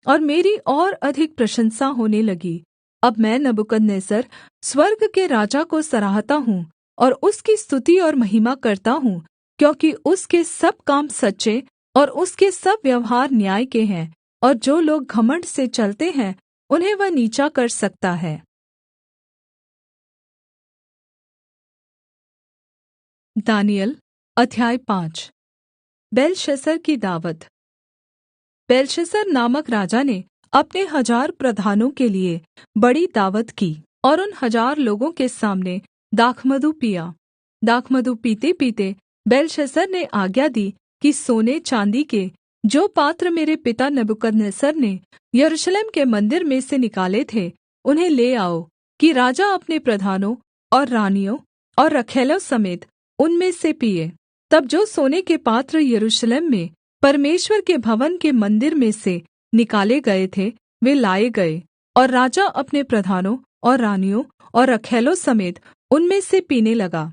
और मेरी और अधिक प्रशंसा होने लगी। अब मैं नबूकदनेस्सर स्वर्ग के राजा को सराहता हूँ, और उसकी स्तुति और महिमा करता हूँ, क्योंकि उसके सब काम सच्चे और उसके सब व्यवहार न्याय के हैं, और जो लोग घमण्ड से चलते हैं उन्हें वह नीचा कर सकता है। दानिय्येल अध्याय 5। बेलशस्सर की दावत। बेलशस्सर नामक राजा ने अपने 1000 प्रधानों के लिए बड़ी दावत की, और उन 1000 लोगों के सामने दाखमधु पिया। दाखमधु पीते पीते बेलशस्सर ने आज्ञा दी कि सोने चाँदी के जो पात्र मेरे पिता नबूकदनेस्सर ने यरूशलेम के मन्दिर में से निकाले थे, उन्हें ले आओ, कि राजा अपने प्रधानों और रानियों और रखैलों समेत उनमें से पीए। तब जो सोने के पात्र यरूशलेम में परमेश्वर के भवन के मन्दिर में से निकाले गए थे, वे लाए गए, और राजा अपने प्रधानों और रानियों और रखैलों समेत उनमें से पीने लगा।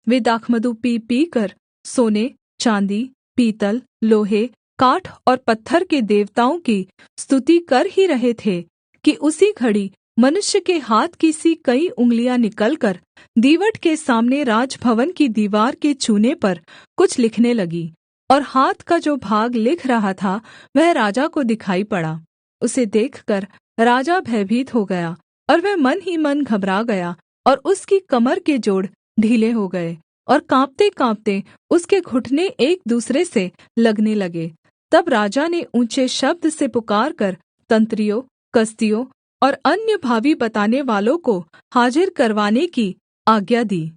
वे दाखमधु पी पीकर सोने, चाँदी, पीतल, लोहे, काठ और पत्थर के देवताओं की स्तुति कर ही रहे थे कि उसी घड़ी मनुष्य के हाथ की सी कई उँगलियाँ निकलकर दीवट के सामने राजभवन की दीवार के चूने पर कुछ लिखने लगी। और हाथ का जो भाग लिख रहा था वह राजा को दिखाई पड़ा। उसे देखकर राजा भयभीत हो गया, और वह मन ही मन घबरा गया, और उसकी कमर के जोड़ ढीले हो गए, और काँपते-काँपते उसके घुटने एक दूसरे से लगने लगे। तब राजा ने ऊँचे शब्द से पुकारकर तंत्रियों, कसदियों और अन्य भावी बताने वालों को हाजिर करवाने की आज्ञा दी।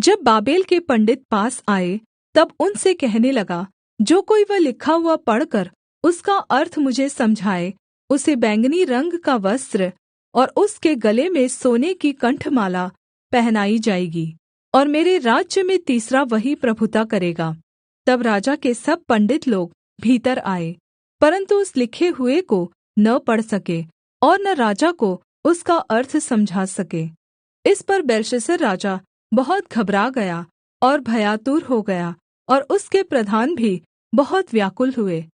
जब बाबेल के पंडित पास आए, तब उनसे कहने लगा, जो कोई वह लिखा हुआ पढ़कर उसका अर्थ मुझे समझाए, उसे बैंगनी रंग का वस्त्र और उसके गले में सोने की कंठमाला पहनाई जाएगी, और मेरे राज्य में तीसरा वही प्रभुता करेगा। तब राजा के सब पंडित लोग भीतर आए, परन्तु उस लिखे हुए को न पढ़ सके, और न राजा को उसका अर्थ समझा सके। इस पर बेलशस्सर राजा बहुत घबरा गया और भयातुर हो गया, और उसके प्रधान भी बहुत व्याकुल हुए।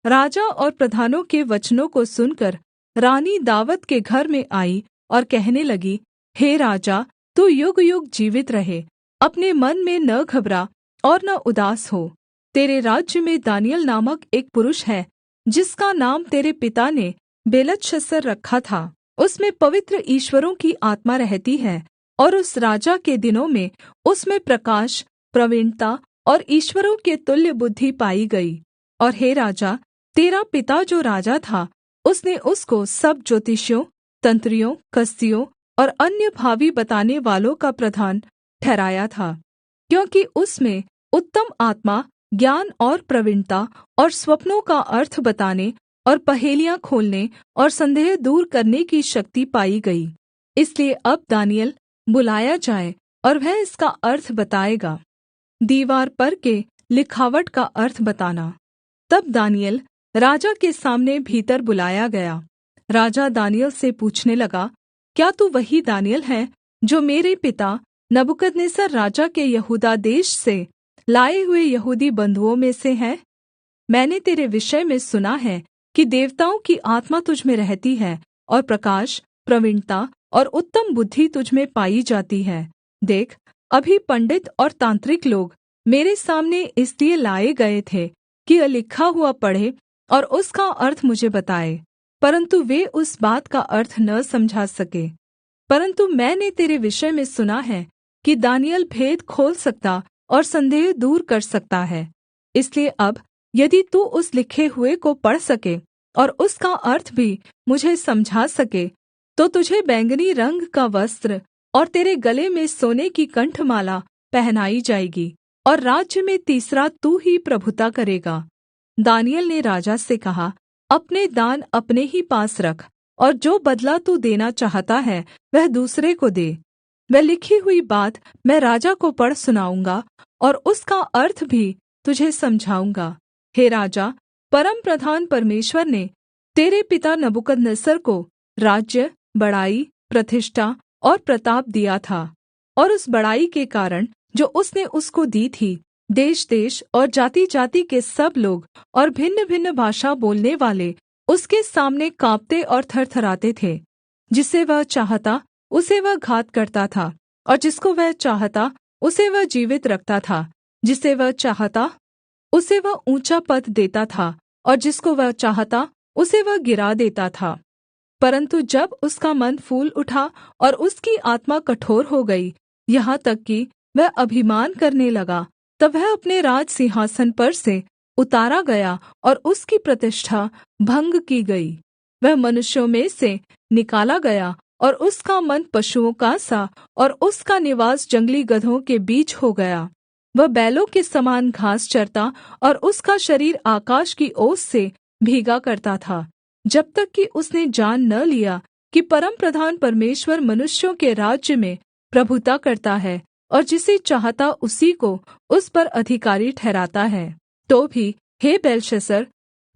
राजा और प्रधानों के वचनों को सुनकर रानी दावत के घर में आई और कहने लगी, हे राजा, तू युग-युग जीवित रहे, अपने मन में न घबरा और न उदास हो। तेरे राज्य में दानिय्येल नामक एक पुरुष है, जिसका नाम तेरे पिता ने बेलतशस्सर रखा था। उसमें पवित्र ईश्वरों की आत्मा रहती है, और उस राजा के दिनों में उसमें प्रकाश, प्रवीणता और ईश्वरों के तुल्य बुद्धि पाई गई। और हे राजा, तेरा पिता जो राजा था, उसने उसको सब ज्योतिषियों, तंत्रियों, कसदियों और अन्य भावी बताने वालों का प्रधान ठहराया था, क्योंकि उसमें उत्तम आत्मा, ज्ञान और प्रवीणता और स्वप्नों का अर्थ बताने और पहेलियाँ खोलने और संदेह दूर करने की शक्ति पाई गई। इसलिए अब दानिय्येल बुलाया जाए, और वह इसका अर्थ बताएगा। दीवार पर के लिखावट का अर्थ बताना। तब दानिय्येल राजा के सामने भीतर बुलाया गया। राजा दानिय्येल से पूछने लगा, क्या तू वही दानिय्येल है जो मेरे पिता नबूकदनेस्सर राजा के यहूदा देश से लाए हुए यहूदी बंधुओं में से है? मैंने तेरे विषय में सुना है कि देवताओं की आत्मा तुझ में रहती है, और प्रकाश, प्रवीणता और उत्तम बुद्धि तुझ में पाई जाती है। देख, अभी पंडित और तांत्रिक लोग मेरे सामने इसलिए लाए गए थे कि यह लिखा हुआ पढ़े और उसका अर्थ मुझे बताए, परन्तु वे उस बात का अर्थ न समझा सके। परन्तु मैंने तेरे विषय में सुना है कि दानिय्येल भेद खोल सकता और संदेह दूर कर सकता है। इसलिए अब यदि तू उस लिखे हुए को पढ़ सके और उसका अर्थ भी मुझे समझा सके, तो तुझे बैंगनी रंग का वस्त्र और तेरे गले में सोने की कंठमाला पहनाई जाएगी, और राज्य में तीसरा तू ही प्रभुता करेगा। दानिय्येल ने राजा से कहा, अपने दान अपने ही पास रख, और जो बदला तू देना चाहता है वह दूसरे को दे। वह लिखी हुई बात मैं राजा को पढ़ सुनाऊँगा, और उसका अर्थ भी तुझे समझाऊँगा। हे राजा, परमप्रधान परमेश्वर ने तेरे पिता नबूकदनेस्सर को राज्य, बड़ाई, प्रतिष्ठा और प्रताप दिया था, और उस बड़ाई के कारण जो उसने उसको दी थी, देशदेश और जातिजाति के सब लोग और भिन्नभिन्न भाषा बोलने वाले उसके सामने काँपते और थरथराते थे। जिसे वह चाहता उसे वह घात करता था, और जिसको वह चाहता उसे वह जीवित रखता था। जिसे वह चाहता उसे वह ऊँचा पद देता था, और जिसको वह चाहता उसे वह गिरा देता था। परन्तु जब उसका मन फूल उठा और उसकी आत्मा कठोर हो गई, यहाँ तक कि वह अभिमान करने लगा, तब वह अपने राज सिंहासन पर से उतारा गया और उसकी प्रतिष्ठा भंग की गई। वह मनुष्यों में से निकाला गया, और उसका मन पशुओं का सा और उसका निवास जंगली गदहों के बीच हो गया। वह बैलों के समान घास चरता, और उसका शरीर आकाश की ओस से भीगा करता था, जब तक कि उसने जान न लिया कि परमप्रधान परमेश्वर मनुष्यों के राज्य में प्रभुता करता है, और जिसे चाहता उसी को उस पर अधिकारी ठहराता है। तो भी हे बेलशस्सर,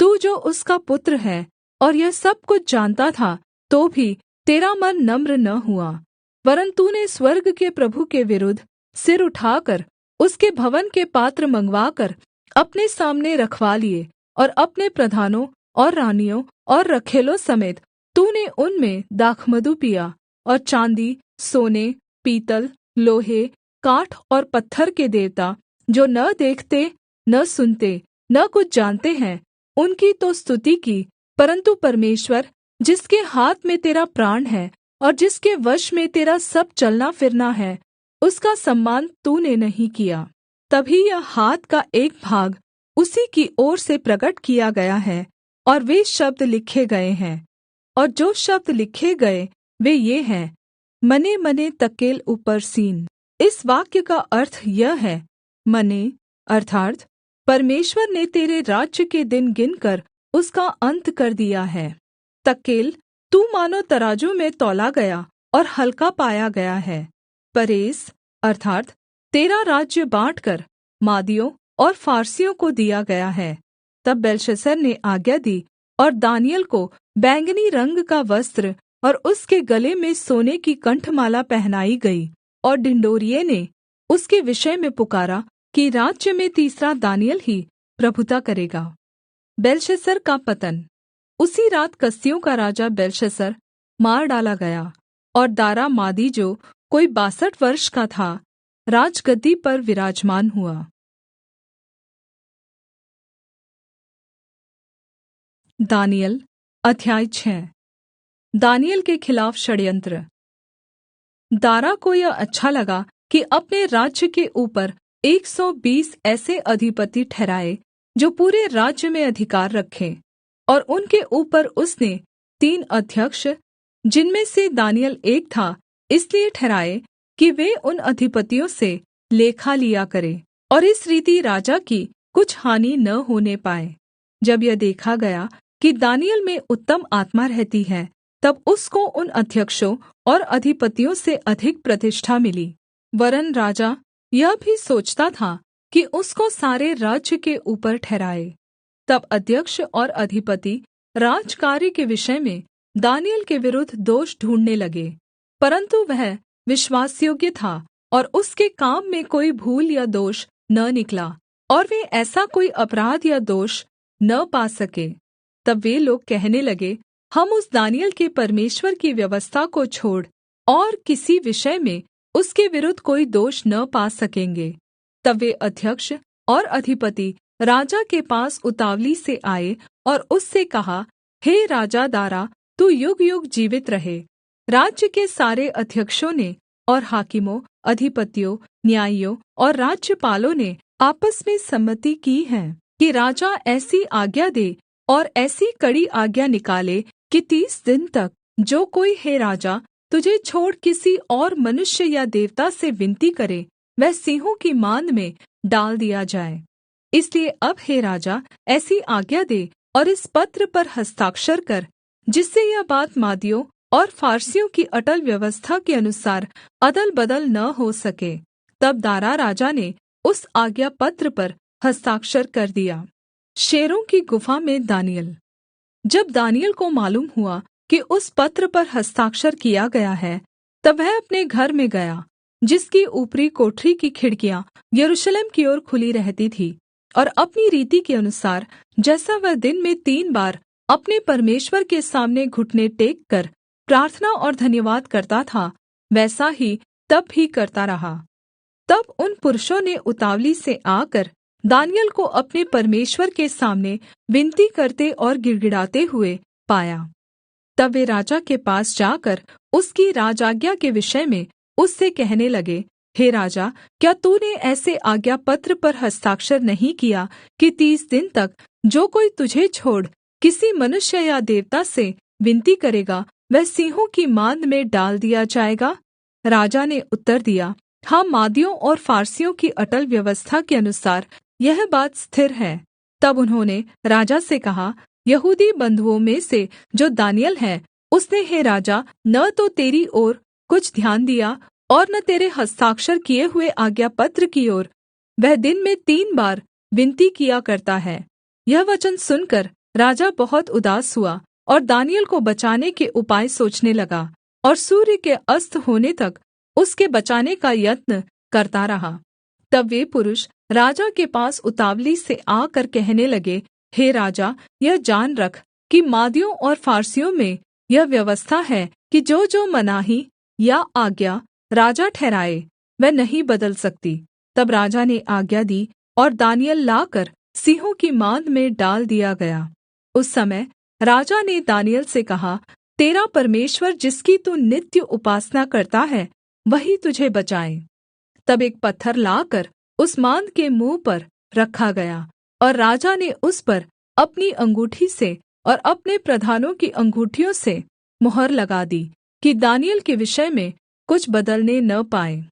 तू जो उसका पुत्र है और यह सब कुछ जानता था, तो भी तेरा मन नम्र न हुआ, वरन् तूने स्वर्ग के प्रभु के विरुद्ध सिर उठाकर उसके भवन के पात्र मँगवाकर अपने सामने रखवा लिए, और अपने प्रधानों और रानियों और रखैलों समेत तूने उनमें दाखमधु पिया, और चाँदी, सोने, पीतल, लोहे, काठ और पत्थर के देवता, जो न देखते, न सुनते, न कुछ जानते हैं, उनकी तो स्तुति की, परन्तु परमेश्वर, जिसके हाथ में तेरा प्राण है और जिसके वश में तेरा सब चलना फिरना है, उसका सम्मान तूने नहीं किया। तभी यह हाथ का एक भाग उसी की ओर से प्रगट किया गया है, और वे शब्द लिखे गए हैं। और जो शब्द लिखे गए वे ये हैं, मने मने तकेल ऊपर सीन। इस वाक्य का अर्थ यह है, मने अर्थात् परमेश्वर ने तेरे राज्य के दिन गिनकर उसका अंत कर दिया है। तकेल, तू मानो तराजू में तौला गया और हल्का पाया गया है। परेस अर्थात् तेरा राज्य बाँटकर मादियों और फारसियों को दिया गया है। तब बेलशस्सर ने आज्ञा दी, और दानिय्येल को बैंगनी रंग का वस्त्र और उसके गले में सोने की कंठमाला पहनाई गई, और ढिंढोरिये ने उसके विषय में पुकारा कि राज्य में तीसरा दानिय्येल ही प्रभुता करेगा। बेलशस्सर का पतन। उसी रात कसदियों का राजा बेलशस्सर मार डाला गया, और दारा मादी जो कोई 62 वर्ष का था, राजगद्दी पर विराजमान हुआ। दानिय्येल अध्याय 6। दानिय्येल के खिलाफ षड्यंत्र। दारा को यह अच्छा लगा कि अपने राज्य के ऊपर 120 ऐसे अधिपति ठहराए जो पूरे राज्य में अधिकार रखें, और उनके ऊपर उसने 3 अध्यक्ष, जिनमें से दानिय्येल एक था, इसलिए ठहराए कि वे उन अधिपतियों से लेखा लिया करें, और इस रीति राजा की कुछ हानि न होने पाए। जब यह देखा गया कि दानिय्येल में उत्तम आत्मा रहती है, तब उसको उन अध्यक्षों और अधिपतियों से अधिक प्रतिष्ठा मिली। वरन् राजा यह भी सोचता था कि उसको सारे राज्य के ऊपर ठहराए। तब अध्यक्ष और अधिपति राजकार्य के विषय में दानिय्येल के विरुद्ध दोष ढूँढ़ने लगे, परन्तु वह विश्वासयोग्य था, और उसके काम में कोई भूल या दोष न निकला, और वे ऐसा कोई अपराध या दोष न पा सके। तब वे लोग कहने लगे, हम उस दानिय्येल के परमेश्वर की व्यवस्था को छोड़ और किसी विषय में उसके विरुद्ध कोई दोष न पा सकेंगे। तब वे अध्यक्ष और अधिपति राजा के पास उतावली से आए और उससे कहा, हे राजा दारा, तू युग-युग जीवित रहे। राज्य के सारे अध्यक्षों ने और हाकिमों, अधिपतियों, न्यायियों और राज्यपालों ने आपस में सम्मति की है कि राजा ऐसी आज्ञा दे और ऐसी कड़ी आज्ञा निकाले कि 30 दिन तक जो कोई हे राजा तुझे छोड़ किसी और मनुष्य या देवता से विनती करे, वह सिंहों की माँद में डाल दिया जाए। इसलिए अब हे राजा ऐसी आज्ञा दे और इस पत्र पर हस्ताक्षर कर, जिससे यह बात मादियों और फारसियों की अटल व्यवस्था के अनुसार अदल-बदल न हो सके। तब दारा राजा ने उस आज्ञा पत्र पर हस्ताक्षर कर दिया। शेरों की गुफा में दानिय्येल। जब दानिय्येल को मालूम हुआ कि उस पत्र पर हस्ताक्षर किया गया है, तब वह अपने घर में गया, जिसकी ऊपरी कोठरी की खिड़कियाँ यरूशलेम की ओर खुली रहती थीं, और अपनी रीति के अनुसार, जैसा वह दिन में 3 बार अपने परमेश्वर के सामने घुटने टेक कर प्रार्थना और धन्यवाद करता था, वैसा ही तब भी करता रहा। तब उन पुरुषों ने उतावली से आकर दानिय्येल को अपने परमेश्वर के सामने विनती करते और गिड़गिड़ाते हुए पाया। तब वे राजा के पास जाकर उसकी राजआज्ञा के विषय में उससे कहने लगे, हे राजा, क्या तूने ऐसे आज्ञा पत्र पर हस्ताक्षर नहीं किया कि 30 दिन तक जो कोई तुझे छोड़ किसी मनुष्य या देवता से विनती करेगा, वह सिंहों की माँद में डाल दिया जाएगा? राजा ने उत्तर दिया, हाँ, मादियों और फारसियों की अटल व्यवस्था के अनुसार यह बात स्थिर है। तब उन्होंने राजा से कहा, यहूदी बंधुओं में से जो दानिय्येल है, उसने हे राजा न तो तेरी ओर कुछ ध्यान दिया और न तेरे हस्ताक्षर किए हुए आज्ञा पत्र की ओर। वह दिन में 3 बार विनती किया करता है। यह वचन सुनकर राजा बहुत उदास हुआ और दानिय्येल को बचाने के उपाय सोचने लगा, और सूर्य के अस्त होने तक उसके बचाने का यत्न करता रहा। तब वे पुरुष राजा के पास उतावली से आकर कहने लगे, हे राजा, यह जान रख कि मादियों और फारसियों में यह व्यवस्था है कि जो मनाही या आज्ञा राजा ठहराए, वह नहीं बदल सकती। तब राजा ने आज्ञा दी और दानिय्येल लाकर सिंहों की माँद में डाल दिया गया। उस समय राजा ने दानिय्येल से कहा, तेरा परमेश्वर जिसकी तू नित्य उपासना करता है, वही तुझे बचाए। तब एक पत्थर लाकर उस माँद के मुँह पर रखा गया, और राजा ने उस पर अपनी अंगूठी से और अपने प्रधानों की अंगूठियों से मुहर लगा दी कि दानिय्येल के विषय में कुछ बदलने न पाए।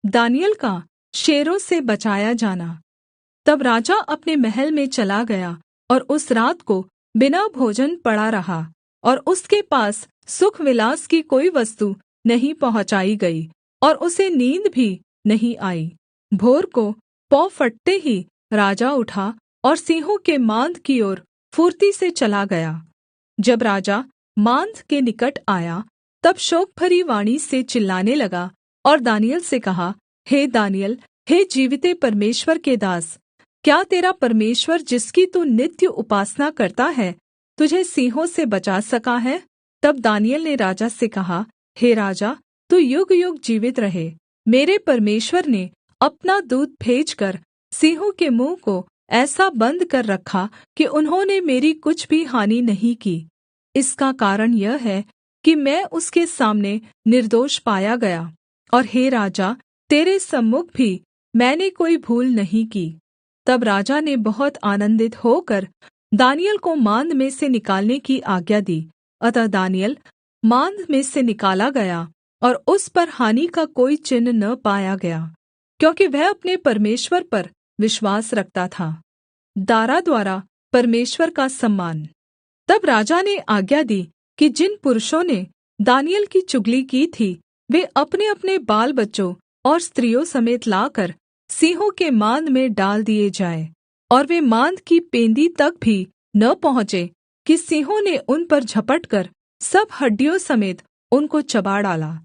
दानिय्येल का शेरों से बचाया जाना। तब राजा अपने महल में चला गया और उस रात को बिना भोजन पड़ा रहा, और उसके पास सुख विलास की कोई वस्तु नहीं पहुँचाई गई, और उसे नींद भी नहीं आई। भोर को पौ फटते ही राजा उठा और सिंहों के माँद की ओर फुर्ती से चला गया। जब राजा माँद के निकट आया, तब शोक भरी वाणी से चिल्लाने लगा और दानिय्येल से कहा, हे दानिय्येल, हे जीविते परमेश्वर के दास, क्या तेरा परमेश्वर जिसकी तू नित्य उपासना करता है, तुझे सिंहों से बचा सका है? तब दानिय्येल ने राजा से कहा, हे राजा, तू युग-युग जीवित रहे। मेरे परमेश्वर ने अपना दूत भेजकर सिंहों के मुँह को ऐसा बन्द कर रखा कि उन्होंने मेरी कुछ भी हानि नहीं की। इसका कारण यह है कि मैं उसके सामने निर्दोष पाया गया, और हे राजा, तेरे सम्मुख भी मैंने कोई भूल नहीं की। तब राजा ने बहुत आनन्दित होकर दानिय्येल को माँद में से निकालने की आज्ञा दी। अतः दानिय्येल माँद में से निकाला गया, और उस पर हानि का कोई चिन्ह न पाया गया, क्योंकि वह अपने परमेश्वर पर विश्वास रखता था। दारा द्वारा परमेश्वर का सम्मान। तब राजा ने आज्ञा दी कि जिन पुरुषों ने दानिय्येल की चुगली की थी, वे अपने-अपने बाल-बच्चों और स्त्रियों समेत लाकर सिंहों के माँद में डाल दिए जाएँ, और वे माँद की पेंदी तक भी न पहुँचे कि सिंहों ने उन पर झपटकर सब हड्डियों समेत उनको चबा डाला।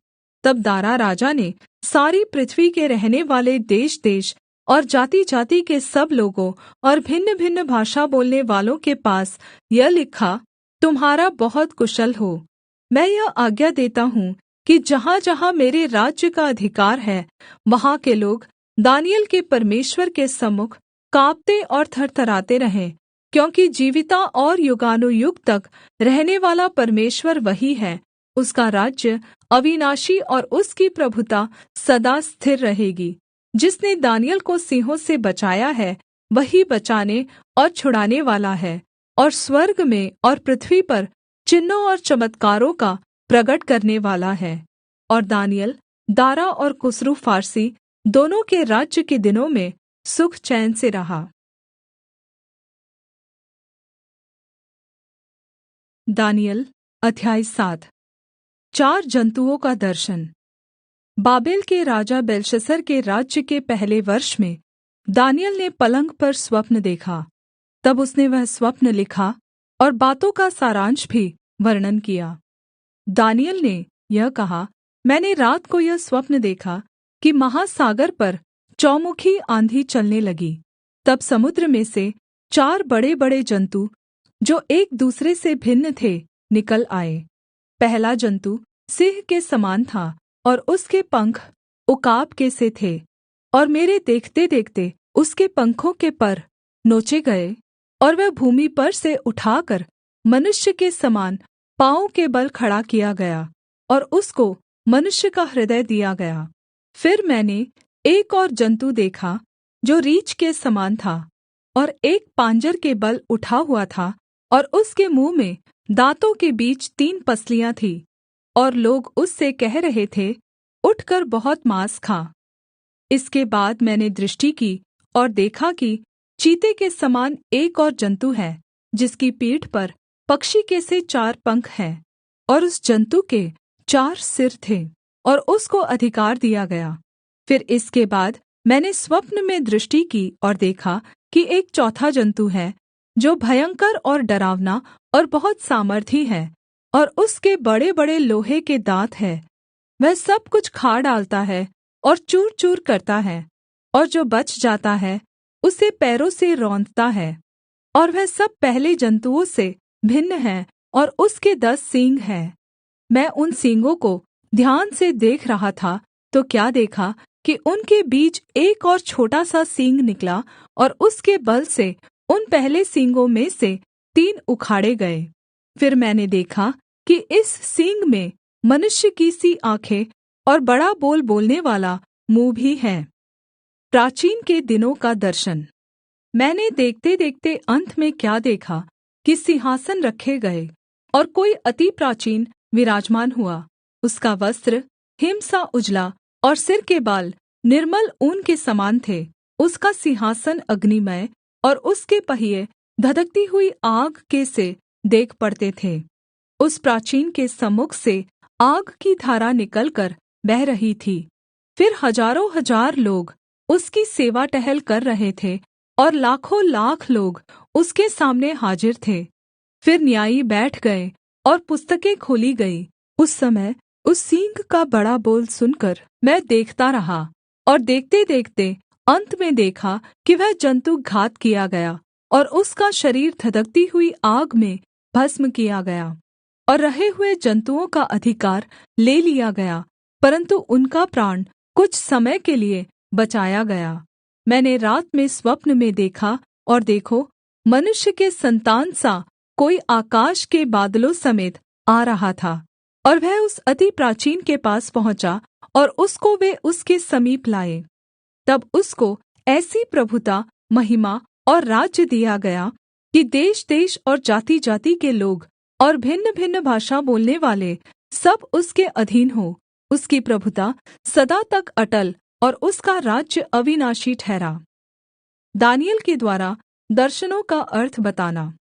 तब दारा राजा ने सारी पृथ्वी के रहनेवाले देश-देश और जाति-जाति के सब लोगों और भिन्न-भिन्न भाषा बोलने वालों के पास यह लिखा, तुम्हारा बहुत कुशल हो। मैं यह आज्ञा देता हूँ कि जहाँ-जहाँ मेरे राज्य का अधिकार है, वहाँ के लोग दानिय्येल के परमेश्वर के सम्मुख काँपते और थरथराते रहें, क्योंकि जीविता और युगानुयुग तक रहनेवाला परमेश्वर वही है। उसका राज्य अविनाशी और उसकी प्रभुता सदा स्थिर रहेगी। जिसने दानिय्येल को सिंहों से बचाया है, वही बचाने और छुड़ाने वाला है, और स्वर्ग में और पृथ्वी पर चिन्हों और चमत्कारों का प्रगट करने वाला है। और दानिय्येल दारा और कुस्रू फारसी दोनों के राज्य के दिनों में सुख चैन से रहा। दानिय्येल अध्याय 7। चार जन्तुओं का दर्शन। बाबेल के राजा बेलशस्सर के राज्य के पहले वर्ष में दानिय्येल ने पलंग पर स्वप्न देखा। तब उसने वह स्वप्न लिखा और बातों का सारांश भी वर्णन किया। दानिय्येल ने यह कहा, मैंने रात को यह स्वप्न देखा कि महासागर पर चौमुखी आँधी चलने लगी। तब समुद्र में से चार बड़ेबड़े जन्तु जो एक दूसरे से भिन्न थे निकल आए। पहला जन्तु सिंह के समान था और उसके पंख उकाब के से थे, और मेरे देखते-देखते उसके पंखों के पर नोचे गए, और वह भूमि पर से उठाकर मनुष्य के समान पाँवों के बल खड़ा किया गया, और उसको मनुष्य का हृदय दिया गया। फिर मैंने एक और जन्तु देखा जो रीछ के समान था, और एक पाँजर के बल उठा हुआ था, और उसके मुँह में दाँतों के बीच 3 पसलियाँ थीं, और लोग उससे कह रहे थे, उठकर बहुत माँस खा। इसके बाद मैंने दृष्टि की और देखा कि चीते के समान एक और जन्तु है, जिसकी पीठ पर पक्षी के से 4 पंख हैं, और उस जन्तु के 4 सिर थे, और उसको अधिकार दिया गया। फिर इसके बाद मैंने स्वप्न में दृष्टि की और देखा कि एक चौथा जन्तु है, जो भयंकर और डरावना और बहुत सामर्थी है, और उसके बड़े-बड़े लोहे के दाँत हैं। वह सब कुछ खा डालता है और चूर-चूर करता है, और जो बच जाता है उसे पैरों से रौंदता है। और वह सब पहले जन्तुओं से भिन्न है, और उसके 10 सींग हैं। मैं उन सींगों को ध्यान से देख रहा था, तो क्या देखा कि उनके बीच एक और छोटा सा सींग निकला, और उसके बल से उन पहले सींगों में से 3 उखाड़े गए। फिर मैंने देखा कि इस सींग में मनुष्य की सी आँखें और बड़ा बोल बोलने वाला मुँह भी है। प्राचीन के दिनों का दर्शन। मैंने देखते-देखते अंत में क्या देखा कि सिंहासन रखे गए, और कोई अति प्राचीन विराजमान हुआ। उसका वस्त्र हिम सा उजला, और सिर के बाल निर्मल ऊन के समान थे। उसका सिंहासन अग्निमय, और उसके पहिये धधकती हुई आग के से देख पड़ते थे। उस प्राचीन के सम्मुख से आग की धारा निकलकर बह रही थी। फिर हजारों हजार लोग उसकी सेवा टहल कर रहे थे, और लाखों लाख लोग उसके सामने हाजिर थे। फिर न्यायी बैठ गए और पुस्तकें खोली गई। उस समय उस सींग का बड़ा बोल सुनकर मैं देखता रहा, और देखते-देखते अंत में देखा कि वह जन्तु घात किया गया, और उसका शरीर धधकती हुई आग में भस्म किया गया, और रहे हुए जन्तुओं का अधिकार ले लिया गया, परन्तु उनका प्राण कुछ समय के लिए बचाया गया। मैंने रात में स्वप्न में देखा, और देखो, मनुष्य के सन्तान सा कोई आकाश के बादलों समेत आ रहा था, और वह उस अति प्राचीन के पास पहुँचा, और उसको वे उसके समीप लाए। तब उसको ऐसी प्रभुता, महिमा और राज्य दिया गया कि देश-देश और जाति-जाति के लोग और भिन्न-भिन्न भाषा बोलने वाले सब उसके अधीन हों। उसकी प्रभुता सदा तक अटल, और उसका राज्य अविनाशी ठहरा। दानिय्येल के द्वारा दर्शनों का अर्थ बताना।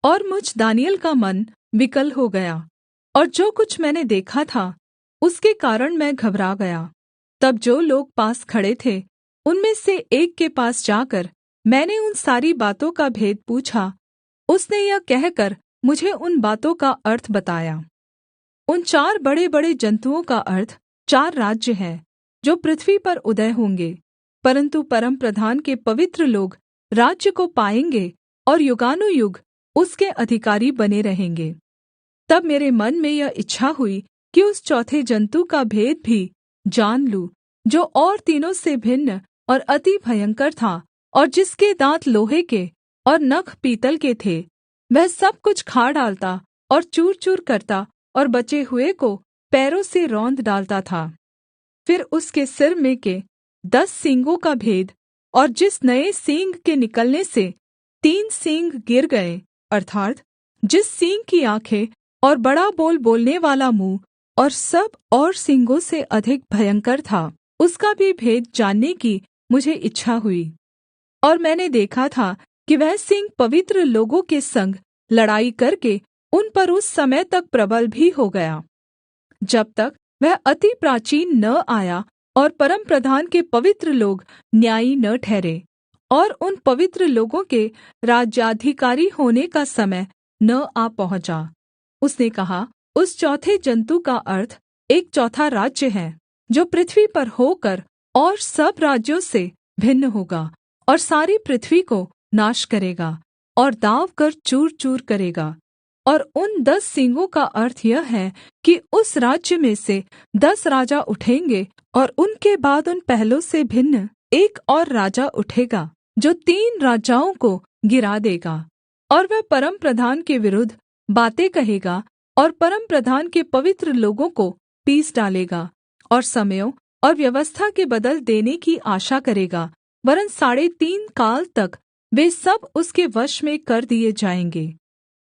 और मुझ दानिय्येल का मन विकल हो गया, और जो कुछ मैंने देखा था उसके कारण मैं घबरा गया। तब जो लोग पास खड़े थे उनमें से एक के पास जाकर मैंने उन सारी बातों का भेद पूछा। उसने यह कहकर मुझे उन बातों का अर्थ बताया। उन 4 बड़े-बड़े जन्तुओं का अर्थ 4 राज्य हैं, जो पृथ्वी पर उदय होंगे, परन्तु परमप्रधान के पवित्र लोग राज्य को पाएँगे, और युगानुयुग उसके अधिकारी बने रहेंगे। तब मेरे मन में यह इच्छा हुई कि उस चौथे जन्तु का भेद भी जान लूँ, जो और तीनों से भिन्न और अति भयंकर था, और जिसके दाँत लोहे के और नख पीतल के थे। वह सब कुछ खा डालता और चूर-चूर करता, और बचे हुए को पैरों से रौंद डालता था। फिर उसके सिर में के 10 सींगों का भेद, और जिस नये सींग के निकलने से 3 सींग गिर गए, अर्थात् जिस सींग की आँखें और बड़ा बोल बोलने वाला मुँह और सब और सींगों से अधिक भयंकर था, उसका भी भेद जानने की मुझे इच्छा हुई। और मैंने देखा था कि वह सींग पवित्र लोगों के संग लड़ाई करके उन पर उस समय तक प्रबल भी हो गया, जब तक वह अति प्राचीन न आया और परमप्रधान के पवित्र लोग न्यायी न ठहरे, और उन पवित्र लोगों के राज्याधिकारी होने का समय न आ पहुँचा। उसने कहा, उस चौथे जन्तु का अर्थ एक चौथा राज्य है, जो पृथ्वी पर होकर और सब राज्यों से भिन्न होगा, और सारी पृथ्वी को नाश करेगा और दाँव कर चूर चूर करेगा। और उन 10 सींगों का अर्थ यह है कि उस राज्य में से 10 राजा उठेंगे, और उनके बाद उन पहलों से भिन्न एक और राजा उठेगा, जो 3 राजाओं को गिरा देगा। और वह परमप्रधान के विरुद्ध बातें कहेगा और परमप्रधान के पवित्र लोगों को पीस डालेगा, और समयों और व्यवस्था के बदल देने की आशा करेगा, वरन् 3.5 काल तक वे सब उसके वश में कर दिए जाएंगे।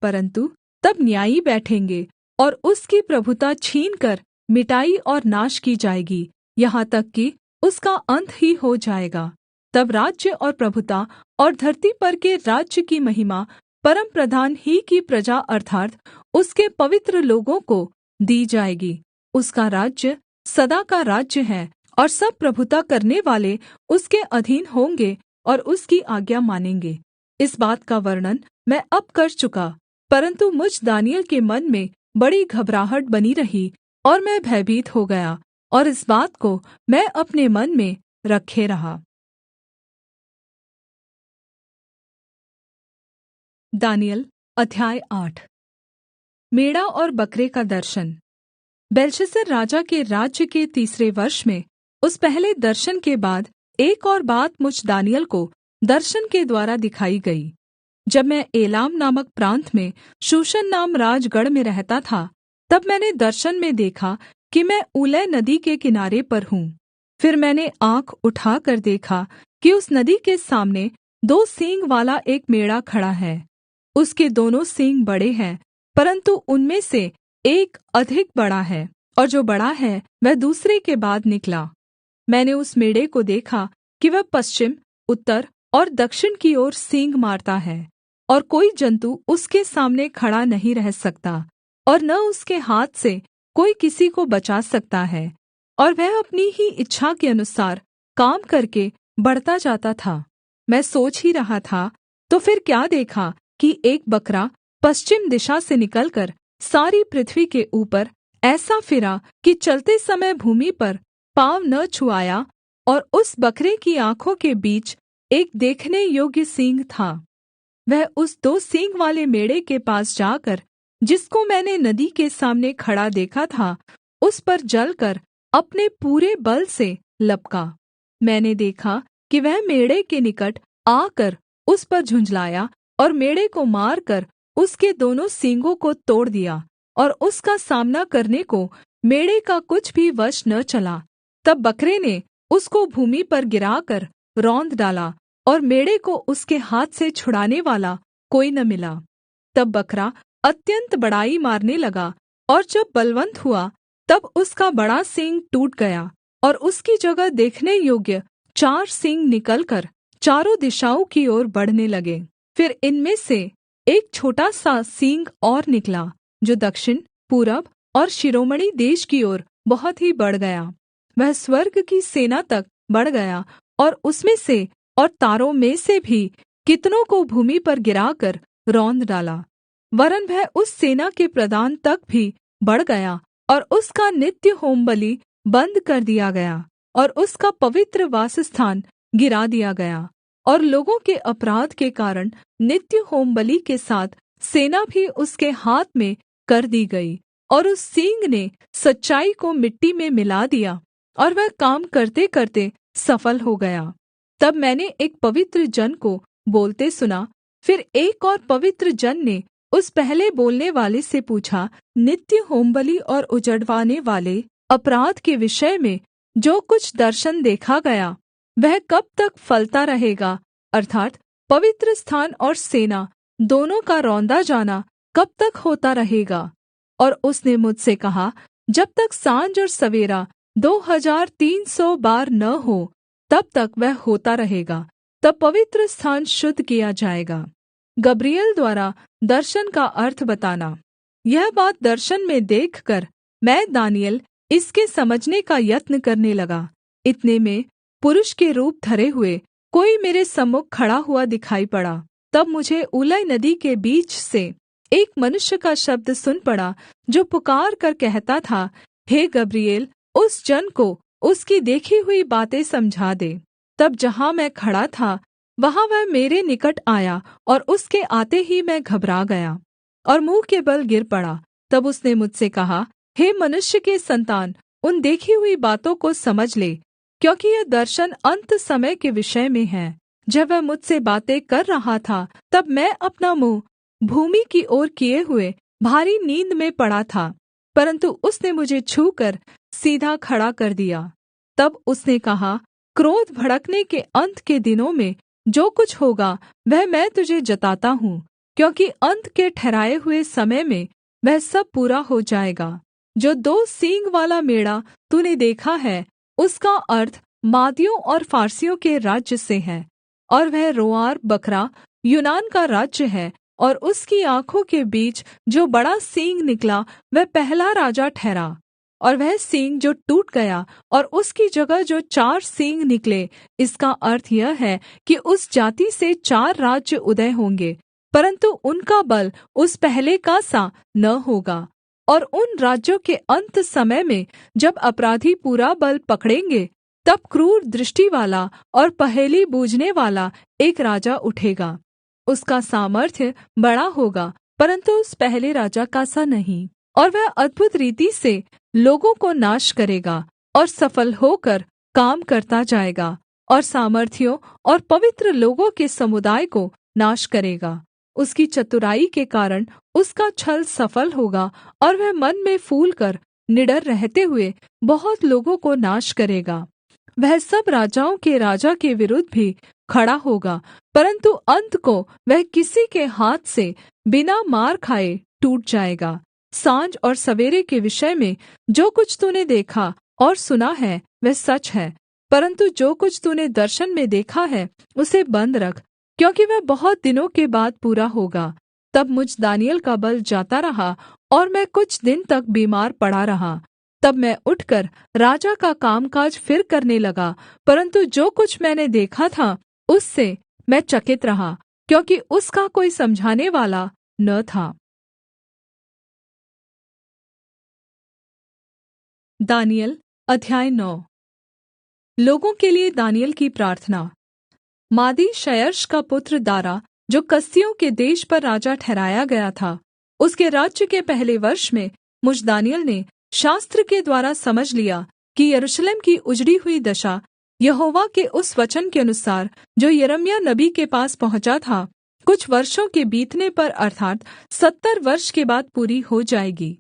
परन्तु तब न्यायी बैठेंगे, और उसकी प्रभुता छीनकर मिटाई और नाश की जाएगी, यहाँ तक कि उसका अंत ही हो जाएगा। तब राज्य और प्रभुता और धरती पर के राज्य की महिमा परमप्रधान ही की प्रजा अर्थात् उसके पवित्र लोगों को दी जाएगी। उसका राज्य सदा का राज्य है, और सब प्रभुता करने वाले उसके अधीन होंगे और उसकी आज्ञा मानेंगे। इस बात का वर्णन मैं अब कर चुका, परन्तु मुझ दानिय्येल के मन में बड़ी घबराहट बनी रही, और मैं भयभीत हो गया, और इस बात को मैं अपने मन में रखे रहा। दानिय्येल अध्याय 8। मेढ़ा और बकरे का दर्शन। बेलशस्सर राजा के राज्य के 3 वर्ष में उस पहले दर्शन के बाद एक और बात मुझ दानिय्येल को दर्शन के द्वारा दिखाई गई। जब मैं एलाम नामक प्रान्त में शूशन नाम राजगढ़ में रहता था, तब मैंने दर्शन में देखा कि मैं ऊलै नदी के किनारे पर हूँ। फिर मैंने आँख उठाकर देखा कि उस नदी के सामने 2 सींग वाला एक मेढ़ा खड़ा है। उसके दोनों सींग बड़े हैं, परन्तु उनमें से एक अधिक बड़ा है, और जो बड़ा है वह दूसरे के बाद निकला। मैंने उस मेढ़े को देखा कि वह पश्चिम, उत्तर और दक्षिण की ओर सींग मारता है, और कोई जन्तु उसके सामने खड़ा नहीं रह सकता, और न उसके हाथ से कोई किसी को बचा सकता है, और वह अपनी ही इच्छा के अनुसार काम करके बढ़ता जाता था। मैं सोच ही रहा था, तो फिर क्या देखा कि एक बकरा पश्चिम दिशा से निकलकर सारी पृथ्वी के ऊपर ऐसा फिरा कि चलते समय भूमि पर पाँव न छुआया, और उस बकरे की आँखों के बीच एक देखने योग्य सींग था। वह उस 2 सींग वाले मेढ़े के पास जाकर, जिसको मैंने नदी के सामने खड़ा देखा था, उस पर जलकर अपने पूरे बल से लपका। मैंने देखा कि वह मेढ़े के निकट आकर उस पर झुँझलाया, और मेढ़े को मारकर उसके दोनों सींगों को तोड़ दिया, और उसका सामना करने को मेढ़े का कुछ भी वश न चला। तब बकरे ने उसको भूमि पर गिराकर रौंद डाला, और मेढ़े को उसके हाथ से छुड़ाने वाला कोई न मिला। तब बकरा अत्यन्त बड़ाई मारने लगा, और जब बलवन्त हुआ, तब उसका बड़ा सींग टूट गया, और उसकी जगह देखने योग्य 4 सींग निकलकर चारों दिशाओं की ओर बढ़ने लगे। फिर इनमें से एक छोटा सा सींग और निकला, जो दक्षिण, पूरब और शिरोमणि देश की ओर बहुत ही बढ़ गया। वह स्वर्ग की सेना तक बढ़ गया, और उसमें से और तारों में से भी कितनों को भूमि पर गिराकर रौंद डाला। वरन् वह उस सेना के प्रधान तक भी बढ़ गया, और उसका नित्य होमबलि बन्द कर दिया गया, और उसका पवित्र वासस्थान गिरा दिया गया, और लोगों के अपराध के कारण नित्य होमबलि के साथ सेना भी उसके हाथ में कर दी गई। और उस सींग ने सच्चाई को मिट्टी में मिला दिया, और वह काम करते-करते सफल हो गया। तब मैंने एक पवित्र जन को बोलते सुना। फिर एक और पवित्र जन ने उस पहले बोलने वाले से पूछा, नित्य होमबलि और उजड़वाने वाले अपराध के विषय में जो कुछ दर्शन देखा गया, वह कब तक फलता रहेगा? अर्थात् पवित्र स्थान और सेना दोनों का रौंदा जाना कब तक होता रहेगा? और उसने मुझसे कहा, जब तक सांझ और सवेरा 2300 बार न हो, तब तक वह होता रहेगा। तब पवित्र स्थान शुद्ध किया जाएगा। गब्रिएल द्वारा दर्शन का अर्थ बताना। यह बात दर्शन में देखकर मैं दानिय्येल इसके समझने का यत्न करने लगा। इतने में पुरुष के रूप धरे हुए कोई मेरे सम्मुख खड़ा हुआ दिखाई पड़ा। तब मुझे ऊलै नदी के बीच से एक मनुष्य का शब्द सुन पड़ा, जो पुकारकर कहता था, हे गब्रिएल, उस जन को उसकी देखी हुई बातें समझा दे। तब जहाँ मैं खड़ा था वहाँ वह मेरे निकट आया, और उसके आते ही मैं घबरा गया और मुँह के बल गिर पड़ा। तब उसने मुझसे कहा, हे मनुष्य के सन्तान, उन देखी हुई बातों को समझ ले, क्योंकि यह दर्शन अन्त समय के विषय में है। जब वह मुझसे बातें कर रहा था, तब मैं अपना मुँह भूमि की ओर किए हुए भारी नींद में पड़ा था, परन्तु उसने मुझे छूकर सीधा खड़ा कर दिया। तब उसने कहा, क्रोध भड़कने के अन्त के दिनों में जो कुछ होगा वह मैं तुझे जताता हूँ, क्योंकि अन्त के ठहराए हुए समय में वह सब पूरा हो जाएगा। जो 2 सींग वाला मेढ़ा तूने देखा है, उसका अर्थ मादियों और फारसियों के राज्य से है, और वह रोंआर बकरा यूनान का राज्य है। और उसकी आँखों के बीच जो बड़ा सींग निकला वह पहला राजा ठहरा। और वह सींग जो टूट गया और उसकी जगह जो 4 सींग निकले, इसका अर्थ यह है कि उस जाति से 4 राज्य उदय होंगे, परन्तु उनका बल उस पहले का सा न होगा। और उन राज्यों के अन्त समय में जब अपराधी पूरा बल पकड़ेंगे, तब क्रूर दृष्टिवाला और पहेली बूझने वाला एक राजा उठेगा। उसका सामर्थ्य बड़ा होगा, परन्तु उस पहले राजा का सा नहीं। और वह अद्भुत रीति से लोगों को नाश करेगा और सफल होकर काम करता जाएगा, और सामर्थियों और पवित्र लोगों के समुदाय को नाश करेगा। उसकी चतुराई के कारण उसका छल सफल होगा, और वह मन में फूलकर निडर रहते हुए बहुत लोगों को नाश करेगा। वह सब राजाओं के राजा के विरुद्ध भी खड़ा होगा, परन्तु अन्त को वह किसी के हाथ से बिना मार खाए टूट जाएगा। साँझ और सवेरे के विषय में जो कुछ तूने देखा और सुना है वह सच है, परन्तु जो कुछ तूने दर्शन में देखा है उसे बन्द रख, क्योंकि वह बहुत दिनों के बाद पूरा होगा। तब मुझ दानिय्येल का बल जाता रहा, और मैं कुछ दिन तक बीमार पड़ा रहा। तब मैं उठकर राजा का कामकाज फिर करने लगा, परन्तु जो कुछ मैंने देखा था उससे मैं चकित रहा, क्योंकि उसका कोई समझाने वाला न था। दानिय्येल अध्याय 9। लोगों के लिये दानिय्येल की प्रार्थना। मादी शयर्श का पुत्र दारा, जो कसदियों के देश पर राजा ठहराया गया था, उसके राज्य के पहले वर्ष में मुझ दानिय्येल ने शास्त्र के द्वारा समझ लिया कि यरूशलेम की उजड़ी हुई दशा यहोवा के उस वचन के अनुसार जो यिर्मयाह नबी के पास पहुँचा था, कुछ वर्षों के बीतने पर अर्थात् 70 वर्ष के बाद पूरी हो जाएगी।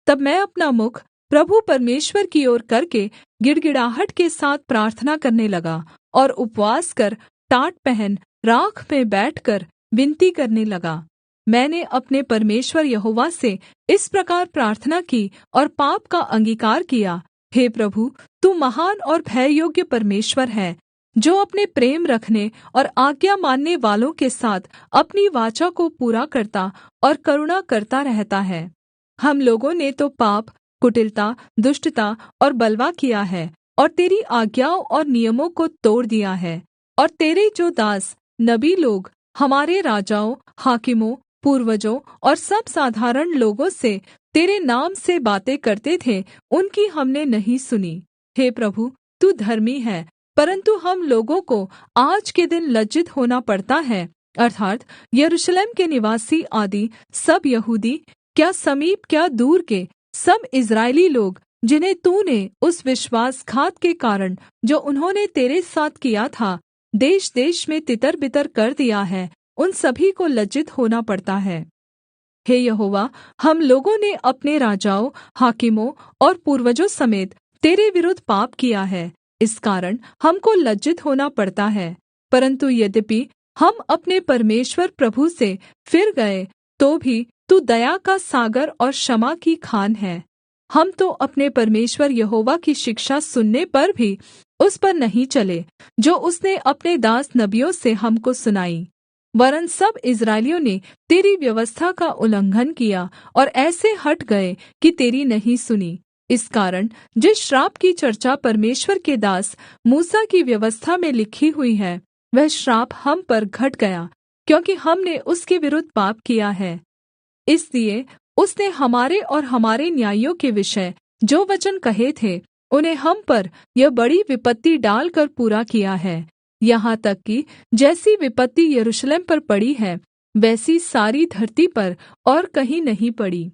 तब मैं अपना मुख प्रभु परमेश्वर की ओर करके गिड़गिड़ाहट के साथ प्रार्थना करने लगा, और उपवास कर टाट पहन राख में बैठकर विनती करने लगा। मैंने अपने परमेश्वर यहोवा से इस प्रकार प्रार्थना की और पाप का अंगीकार किया, हे प्रभु, तू महान और भययोग्य परमेश्वर है, जो अपने प्रेम रखने और आज्ञा मानने वालों के साथ अपनी वाचा को पूरा करता और करुणा करता रहता है। हम लोगों ने तो पाप, कुटिलता, दुष्टता और बलवा किया है, और तेरी आज्ञाओं और नियमों को तोड़ दिया है। और तेरे जो दास नबी लोग हमारे राजाओं, हाकिमों, पूर्वजों और सब साधारण लोगों से तेरे नाम से बातें करते थे, उनकी हमने नहीं सुनी। हे प्रभु, तू धर्मी है, परन्तु हम लोगों को आज के दिन लज्जित होना पड़ता है, अर्थात् यरूशलेम के निवासी आदि सब यहूदी, क्या समीप क्या दूर के सब इस्राएली लोग, जिन्हें तूने उस विश्वासघात के कारण जो उन्होंने तेरे साथ किया था देश-देश में तितर-बितर कर दिया है, उन सभी को लज्जित होना पड़ता है। हे यहोवा, हम लोगों ने अपने राजाओं, हाकिमों और पूर्वजों समेत तेरे विरुद्ध पाप किया है, इस कारण हमको लज्जित होना पड़ता है। परन्तु यद्यपि हम अपने परमेश्वर प्रभु से फिर गए, तो भी तू दया का सागर और क्षमा की खान है। हम तो अपने परमेश्वर यहोवा की शिक्षा सुनने पर भी उस पर नहीं चले, जो उसने अपने दास नबियों से हमको सुनाई। वरन् सब इस्राएलियों ने तेरी व्यवस्था का उल्लंघन किया और ऐसे हट गए कि तेरी नहीं सुनी। इस कारण जिस श्राप की चर्चा परमेश्वर के दास मूसा की व्यवस्था में लिखी हुई है, वह श्राप हम पर घट गया, क्योंकि हमने उसके विरुद्ध पाप किया है। इसलिए उसने हमारे और हमारे न्यायियों के विषय जो वचन कहे थे, उन्हें हम पर यह बड़ी विपत्ति डालकर पूरा किया है। यहाँ तक कि जैसी विपत्ति यरूशलेम पर पड़ी है, वैसी सारी धरती पर और कहीं नहीं पड़ी।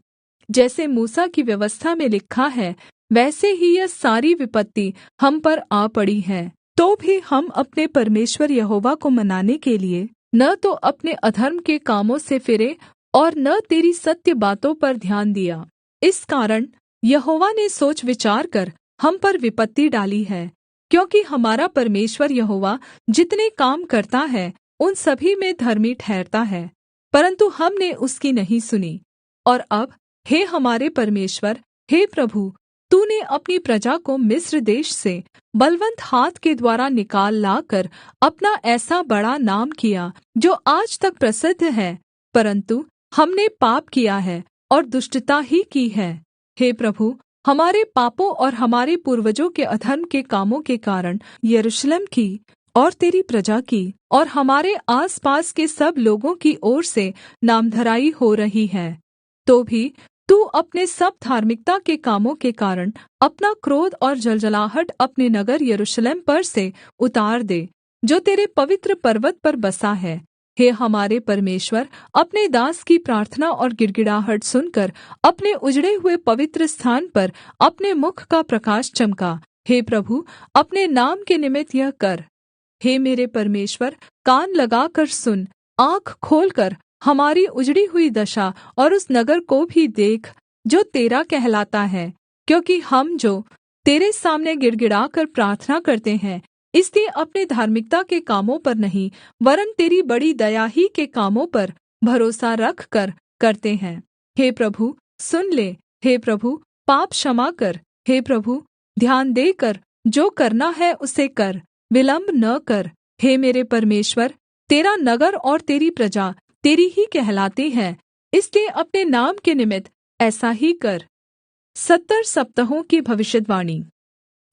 जैसे मूसा की व्यवस्था में लिखा है, वैसे ही यह सारी विपत्ति हम पर आ पड़ी है। तो भी हम अपने परमेश्वर यहोवा को मनाने के लिए न तो अपने अधर्म के कामों से फिरे और न तेरी सत्य बातों पर ध्यान दिया। इस कारण यहोवा ने सोच विचार कर हम पर विपत्ति डाली है, क्योंकि हमारा परमेश्वर यहोवा जितने काम करता है, उन सभी में धर्मी ठहरता है, परन्तु हमने उसकी नहीं सुनी। और अब हे हमारे परमेश्वर, हे प्रभु, तूने अपनी प्रजा को मिस्र देश से बलवन्त हाथ के द्वारा निकाल लाकर अपना ऐसा बड़ा नाम किया, जो आज तक प्रसिद्ध है, परन्तु हमने पाप किया है और दुष्टता ही की है। हे प्रभु, हमारे पापों और हमारे पूर्वजों के अधर्म के कामों के कारण यरूशलेम की और तेरी प्रजा की और हमारे आसपास के सब लोगों की ओर से नामधराई हो रही है। तो भी तू अपने सब धार्मिकता के कामों के कारण अपना क्रोध और जलजलाहट अपने नगर यरूशलेम पर से उतार दे, जो तेरे पवित्र पर्वत पर बसा है। हे हमारे परमेश्वर, अपने दास की प्रार्थना और गिड़गिड़ाहट सुनकर अपने उजड़े हुए पवित्र स्थान पर अपने मुख का प्रकाश चमका। हे प्रभु, अपने नाम के निमित्त यह कर। हे मेरे परमेश्वर, कान लगाकर सुन, आँख खोलकर हमारी उजड़ी हुई दशा और उस नगर को भी देख जो तेरा कहलाता है, क्योंकि हम जो तेरे सामने गिड़गिड़ाकर प्रार्थना करते हैं, इसलिए अपने धार्मिकता के कामों पर नहीं, वरन् तेरी बड़ी दया ही के कामों पर भरोसा रखकर करते हैं। हे प्रभु, सुन ले। हे प्रभु, पाप क्षमा कर। हे प्रभु, ध्यान देकर जो करना है उसे कर, विलम्ब न कर। हे मेरे परमेश्वर, तेरा नगर और तेरी प्रजा तेरी ही कहलाती है, इसलिए अपने नाम के निमित्त ऐसा ही कर। 70 सप्ताहों की भविष्यद्वाणी।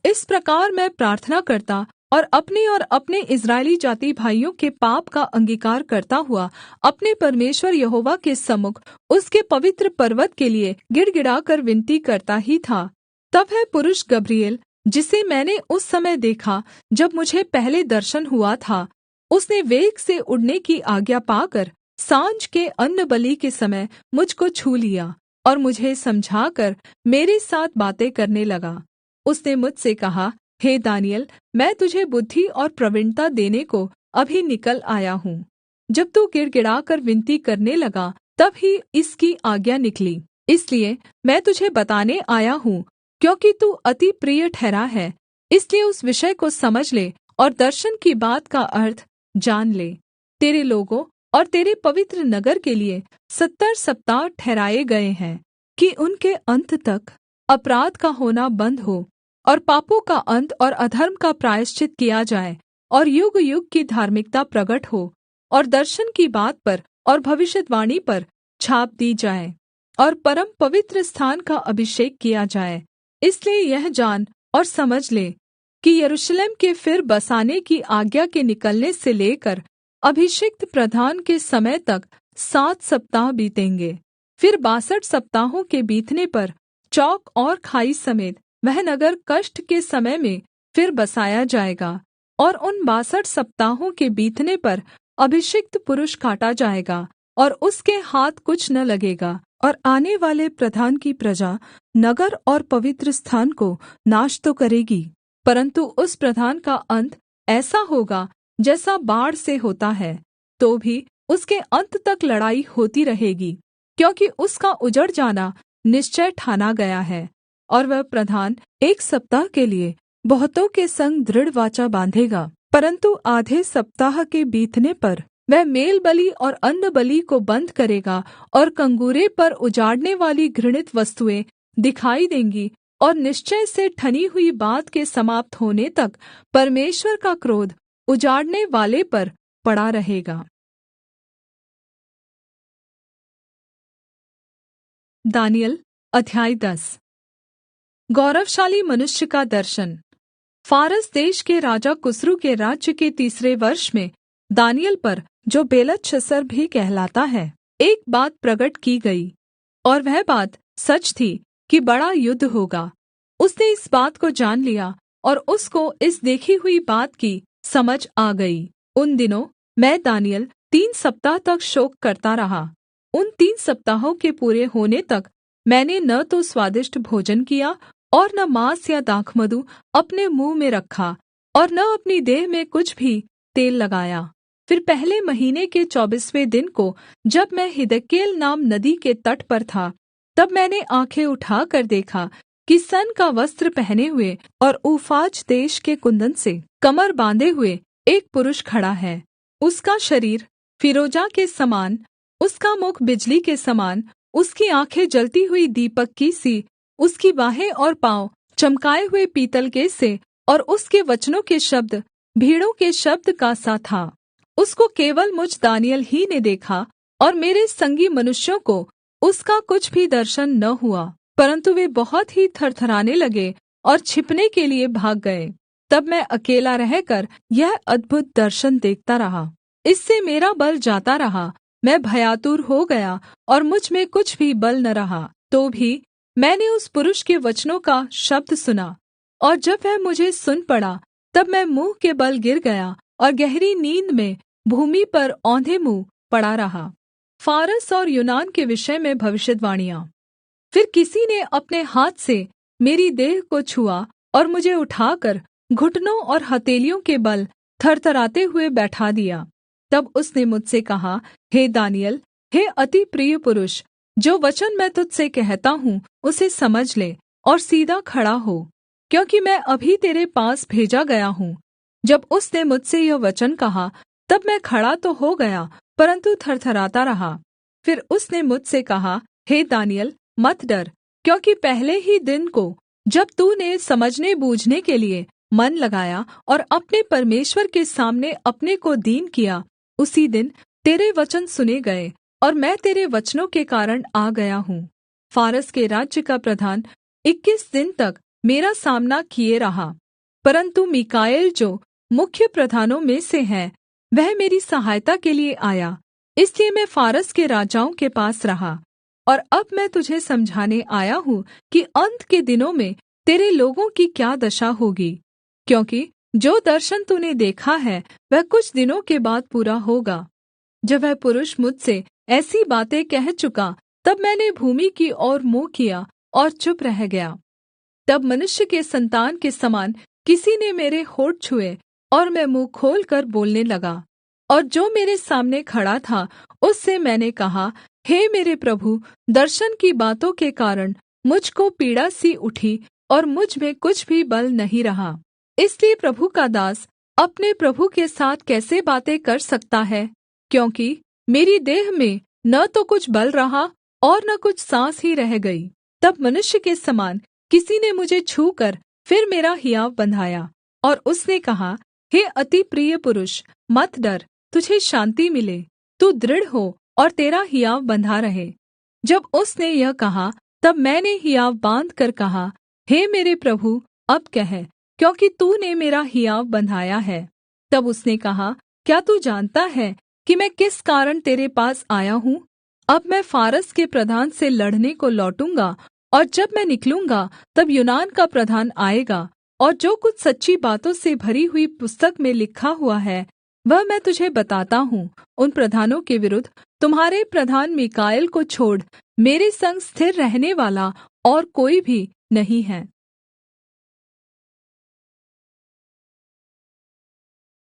इस प्रकार मैं प्रार्थना करता और अपने इस्राएली जाति भाइयों के पाप का अंगीकार करता हुआ अपने परमेश्वर यहोवा के सम्मुख उसके पवित्र पर्वत के लिए गिड़गिड़ाकर विनती करता ही था। तब वह पुरुष गब्रिएल, जिसे मैंने उस समय देखा जब मुझे पहले दर्शन हुआ था, उसने वेग से उड़ने की आज्ञा पाकर साँझ के अन्नबलि के समय मुझको छू लिया और मुझे समझाकर मेरे साथ बातें करने लगा। उसने मुझसे कहा, हे दानिय्येल, मैं तुझे बुद्धि और प्रवीणता देने को अभी निकल आया हूँ। जब तू गिड़गिड़ाकर विनती करने लगा, तब ही इसकी आज्ञा निकली। इसलिए मैं तुझे बताने आया हूँ, क्योंकि तू अति प्रिय ठहरा है, इसलिए उस विषय को समझ ले और दर्शन की बात का अर्थ जान ले। तेरे लोगों और तेरे पवित्र नगर के लिए 70 सप्ताह ठहराए गए हैं, कि उनके अंत तक अपराध का होना बन्द हो और पापों का अंत और अधर्म का प्रायश्चित किया जाए, और युग युग की धार्मिकता प्रगट हो, और दर्शन की बात पर और भविष्यद्वाणी पर छाप दी जाए, और परम पवित्र स्थान का अभिषेक किया जाए। इसलिए यह जान और समझ ले कि यरूशलेम के फिर बसाने की आज्ञा के निकलने से लेकर अभिषिक्त प्रधान के समय तक 7 सप्ताह बीतेंगे। फिर 62 सप्ताहों के बीतने पर चौक और खाई समेत वह नगर कष्ट के समय में फिर बसाया जाएगा, और उन 62 सप्ताहों के बीतने पर अभिषिक्त पुरुष काटा जाएगा, और उसके हाथ कुछ न लगेगा। और आने वाले प्रधान की प्रजा नगर और पवित्र स्थान को नाश तो करेगी, परन्तु उस प्रधान का अंत ऐसा होगा जैसा बाढ़ से होता है, तो भी उसके अंत तक लड़ाई होती रहेगी, क्योंकि उसका उजड़ जाना निश्चय ठाना गया है। और वह प्रधान 1 सप्ताह के लिए बहुतों के संग दृढ़ वाचा बाँधेगा, परन्तु आधे सप्ताह के बीतने पर वह मेलबलि और अन्नबलि को बन्द करेगा, और कंगूरे पर उजाड़ने वाली घृणित वस्तुएँ दिखाई देंगी, और निश्चय से ठनी हुई बात के समाप्त होने तक परमेश्वर का क्रोध उजाड़ने वाले पर पड़ा रहेगा। दानिय्येल अध्याय 10। गौरवशाली मनुष्य का दर्शन। फारस देश के राजा कुस्रू के राज्य के तीसरे वर्ष में दानिय्येल पर, जो बेलतशस्सर भी कहलाता है, एक बात प्रगट की गई, और वह बात सच थी कि बड़ा युद्ध होगा। उसने इस बात को जान लिया और उसको इस देखी हुई बात की समझ आ गई। उन दिनों मैं दानिय्येल 3 सप्ताह तक शोक करता रहा। उन 3 सप्ताहों के पूरे होने तक मैंने न तो स्वादिष्ट भोजन किया और न माँस या दाखमधु अपने मुँह में रखा और न अपनी देह में कुछ भी तेल लगाया। फिर पहले महीने के 24वें दिन को, जब मैं हिद्देकेल नाम नदी के तट पर था, तब मैंने आँखें उठाकर देखा कि सन का वस्त्र पहने हुए और ऊफाज देश के कुन्दन से कमर बाँधे हुए एक पुरुष खड़ा है। उसका शरीर फीरोजा के समान, उसका मुख बिजली के समान, उसकी आँखें जलती हुई दीपक की सी, उसकी बाहें और पाँव चमकाए हुए पीतल के से, और उसके वचनों के शब्द भीड़ों के शब्द का सा था। उसको केवल मुझ दानिय्येल ही ने देखा, और मेरे संगी मनुष्यों को उसका कुछ भी दर्शन न हुआ, परन्तु वे बहुत ही थरथराने लगे और छिपने के लिए भाग गए। तब मैं अकेला रहकर यह अद्भुत दर्शन देखता रहा। इससे मेरा बल जाता रहा, मैं भयातुर हो गया और मुझ में कुछ भी बल न रहा। तो भी मैंने उस पुरुष के वचनों का शब्द सुना, और जब वह मुझे सुन पड़ा, तब मैं मुँह के बल गिर गया और गहरी नींद में भूमि पर औंधे मुँह पड़ा रहा। फारस और यूनान के विषय में भविष्यद्वाणियाँ। फिर किसी ने अपने हाथ से मेरी देह को छुआ और मुझे उठाकर घुटनों और हथेलियों के बल थरथराते हुए बैठा दिया। तब उसने मुझसे कहा, हे दानिय्येल, हे अति प्रिय पुरुष, जो वचन मैं तुझ से कहता हूँ उसे समझ ले और सीधा खड़ा हो, क्योंकि मैं अभी तेरे पास भेजा गया हूँ। जब उसने मुझसे यह वचन कहा, तब मैं खड़ा तो हो गया, परन्तु थरथराता रहा। फिर उसने मुझसे कहा, हे दानिय्येल, मत डर, क्योंकि पहले ही दिन को, जब तूने समझने बूझने के लिए मन लगाया और अपने परमेश्वर के सामने अपने को दीन किया, उसी दिन तेरे वचन सुने गए और मैं तेरे वचनों के कारण आ गया हूँ। फारस के राज्य का प्रधान 21 दिन तक मेरा सामना किए रहा, परन्तु मीकाएल, जो मुख्य प्रधानों में से है, वह मेरी सहायता के लिए आया। इसलिए मैं फारस के राजाओं के पास रहा। और अब मैं तुझे समझाने आया हूँ कि अन्त के दिनों में तेरे लोगों की क्या दशा होगी, क्योंकि जो दर्शन तूने देखा है वह कुछ दिनों के बाद पूरा होगा। जब वह पुरुष मुझसे ऐसी बातें कह चुका, तब मैंने भूमि की ओर मुँह किया और चुप रह गया। तब मनुष्य के संतान के समान किसी ने मेरे होंठ छुए और मैं मुँह खोलकर बोलने लगा। और जो मेरे सामने खड़ा था, उससे मैंने कहा, हे मेरे प्रभु, दर्शन की बातों के कारण मुझ को पीड़ा सी उठी और मुझ में कुछ भी बल नहीं रहा। इसलिए प्रभु का दास अपने प्रभु के साथ कैसे बातें कर सकता है, क्योंकि मेरी देह में न तो कुछ बल रहा और न कुछ सांस ही रह गई। तब मनुष्य के समान किसी ने मुझे छूकर फिर मेरा हियाव बन्धाया, और उसने कहा, हे अति प्रिय पुरुष, मत डर, तुझे शान्ति मिले, तू दृढ़ हो और तेरा हियाव बन्धा रहे। जब उसने यह कहा, तब मैंने हियाव बाँधकर कहा, हे मेरे प्रभु, अब कह, क्योंकि तूने मेरा हियाव बन्धाया है। तब उसने कहा, क्या तू जानता है कि मैं किस कारण तेरे पास आया हूँ? अब मैं फारस के प्रधान से लड़ने को लौटूँगा, और जब मैं निकलूँगा, तब यूनान का प्रधान आएगा, और जो कुछ सच्ची बातों से भरी हुई पुस्तक में लिखा हुआ है, वह मैं तुझे बताता हूँ। उन प्रधानों के विरुद्ध तुम्हारे प्रधान मीकाएल को छोड़ मेरे संग स्थिर रहने वाला और कोई भी नहीं है।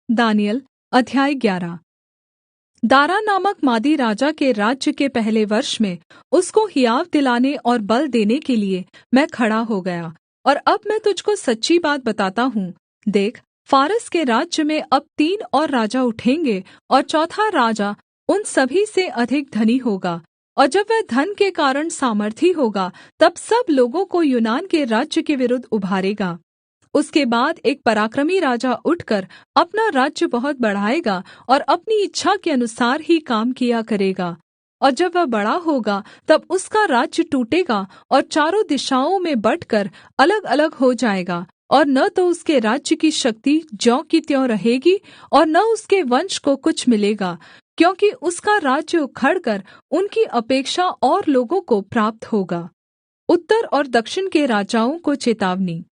दानिय्येल अध्याय 11। दारा नामक मादी राजा के राज्य के पहले वर्ष में उसको हियाव दिलाने और बल देने के लिए मैं खड़ा हो गया। और अब मैं तुझको सच्ची बात बताता हूँ। देख, फारस के राज्य में अब 3 और राजा उठेंगे, और चौथा राजा उन सभी से अधिक धनी होगा। और जब वह धन के कारण सामर्थी होगा, तब सब लोगों को यूनान के राज्य के विरुद्ध उभारेगा। उसके बाद एक पराक्रमी राजा उठकर अपना राज्य बहुत बढ़ाएगा और अपनी इच्छा के अनुसार ही काम किया करेगा। और जब वह बड़ा होगा तब उसका राज्य टूटेगा और चारों दिशाओं में बँटकर अलगअलग हो जाएगा, और न तो उसके राज्य की शक्ति ज्यों की त्यों रहेगी और न उसके वंश को कुछ मिलेगा, क्योंकि उसका राज्य उखड़कर उनकी अपेक्षा और लोगों को प्राप्त होगा। उत्तर और दक्षिण के राजाओं को चेतावनी।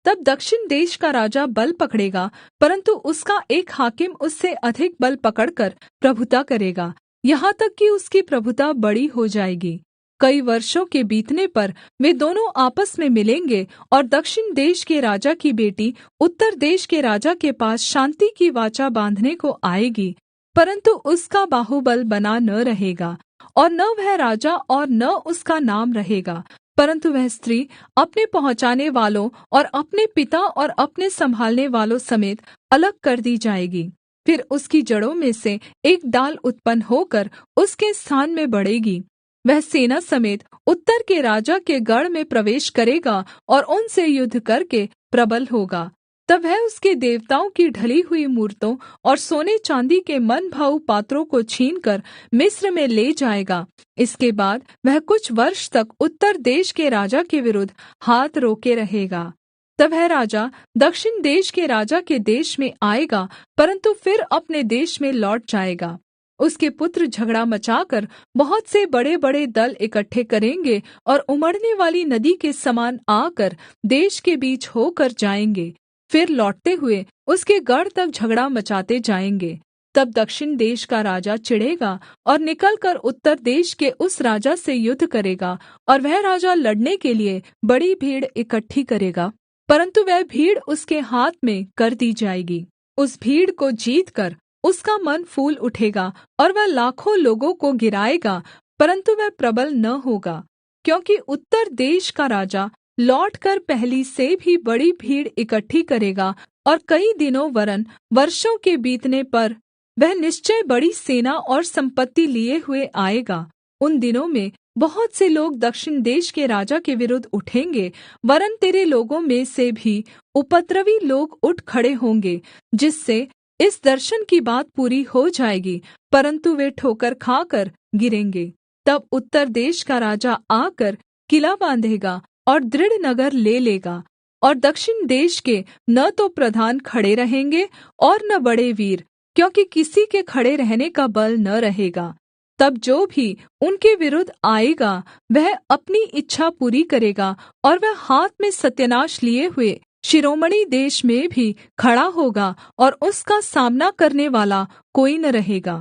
तब दक्षिण देश का राजा बल पकड़ेगा, परन्तु उसका एक हाकिम उससे अधिक बल पकड़कर प्रभुता करेगा, यहाँ तक कि उसकी प्रभुता बड़ी हो जाएगी। कई वर्षों के बीतने पर वे दोनों आपस में मिलेंगे, और दक्षिण देश के राजा की बेटी उत्तर देश के राजा के पास शान्ति की वाचा बाँधने को आएगी, परन्तु उसका बाहुबल बना न रहेगा, और न वह राजा और न उसका नाम रहेगा, परन्तु वह स्त्री अपने पहुँचाने वालों और अपने पिता और अपने सम्भालने वालों समेत अलग कर दी जाएगी। फिर उसकी जड़ों में से एक डाल उत्पन्न होकर उसके स्थान में बढ़ेगी। वह सेना समेत उत्तर के राजा के गढ़ में प्रवेश करेगा और उनसे युद्ध करके प्रबल होगा। तब वह उसके देवताओं की ढली हुई मूरतों और सोने चाँदी के मनभाऊ पात्रों को छीनकर मिस्र में ले जाएगा। इसके बाद वह कुछ वर्ष तक उत्तर देश के राजा के विरुद्ध हाथ रोके रहेगा। तब वह राजा दक्षिण देश के राजा के देश में आएगा, परन्तु फिर अपने देश में लौट जाएगा। उसके पुत्र झगड़ा मचाकर बहुत से बड़े-बड़े दल इकट्ठे करेंगे और उमड़ने वाली नदी के समान आकर देश के बीच होकर जाएंगे, फिर लौटते हुए उसके गढ़ तक झगड़ा मचाते जाएंगे। तब दक्षिण देश का राजा चिढ़ेगा और निकलकर उत्तर देश के उस राजा से युद्ध करेगा, और वह राजा लड़ने के लिए बड़ी भीड़ इकट्ठी करेगा, परन्तु वह भीड़ उसके हाथ में कर दी जाएगी। उस भीड़ को जीतकर उसका मन फूल उठेगा और वह लाखों लोगों को गिराएगा, परन्तु वह प्रबल न होगा, क्योंकि उत्तर देश का राजा लौटकर पहली से भी बड़ी भीड़ इकट्ठी करेगा, और कई दिनों वरन् वर्षों के बीतने पर वह निश्चय बड़ी सेना और सम्पत्ति लिए हुए आएगा। उन दिनों में बहुत से लोग दक्षिण देश के राजा के विरुद्ध उठेंगे, वरन् तेरे लोगों में से भी उपद्रवी लोग उठ खड़े होंगे, जिससे इस दर्शन की बात पूरी हो जाएगी, परन्तु वे ठोकर खाकर गिरेंगे। तब उत्तर देश का राजा आकर किला बाँधेगा और दृढ़ नगर ले लेगा, और दक्षिण देश के न तो प्रधान खड़े रहेंगे और न बड़े वीर, क्योंकि किसी के खड़े रहने का बल न रहेगा। तब जो भी उनके विरुद्ध आएगा वह अपनी इच्छा पूरी करेगा, और वह हाथ में सत्यानाश लिए हुए शिरोमणि देश में भी खड़ा होगा, और उसका सामना करने वाला कोई न रहेगा।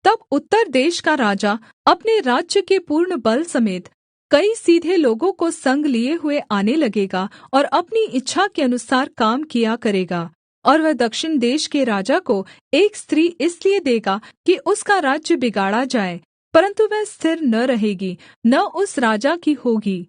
तब उत्तर देश का राजा अपने राज्य के पूर्ण बल समेत कई सीधे लोगों को संग लिए हुए आने लगेगा, और अपनी इच्छा के अनुसार काम किया करेगा। और वह दक्षिण देश के राजा को एक स्त्री इसलिए देगा कि उसका राज्य बिगाड़ा जाए, परन्तु वह स्थिर न रहेगी, न उस राजा की होगी।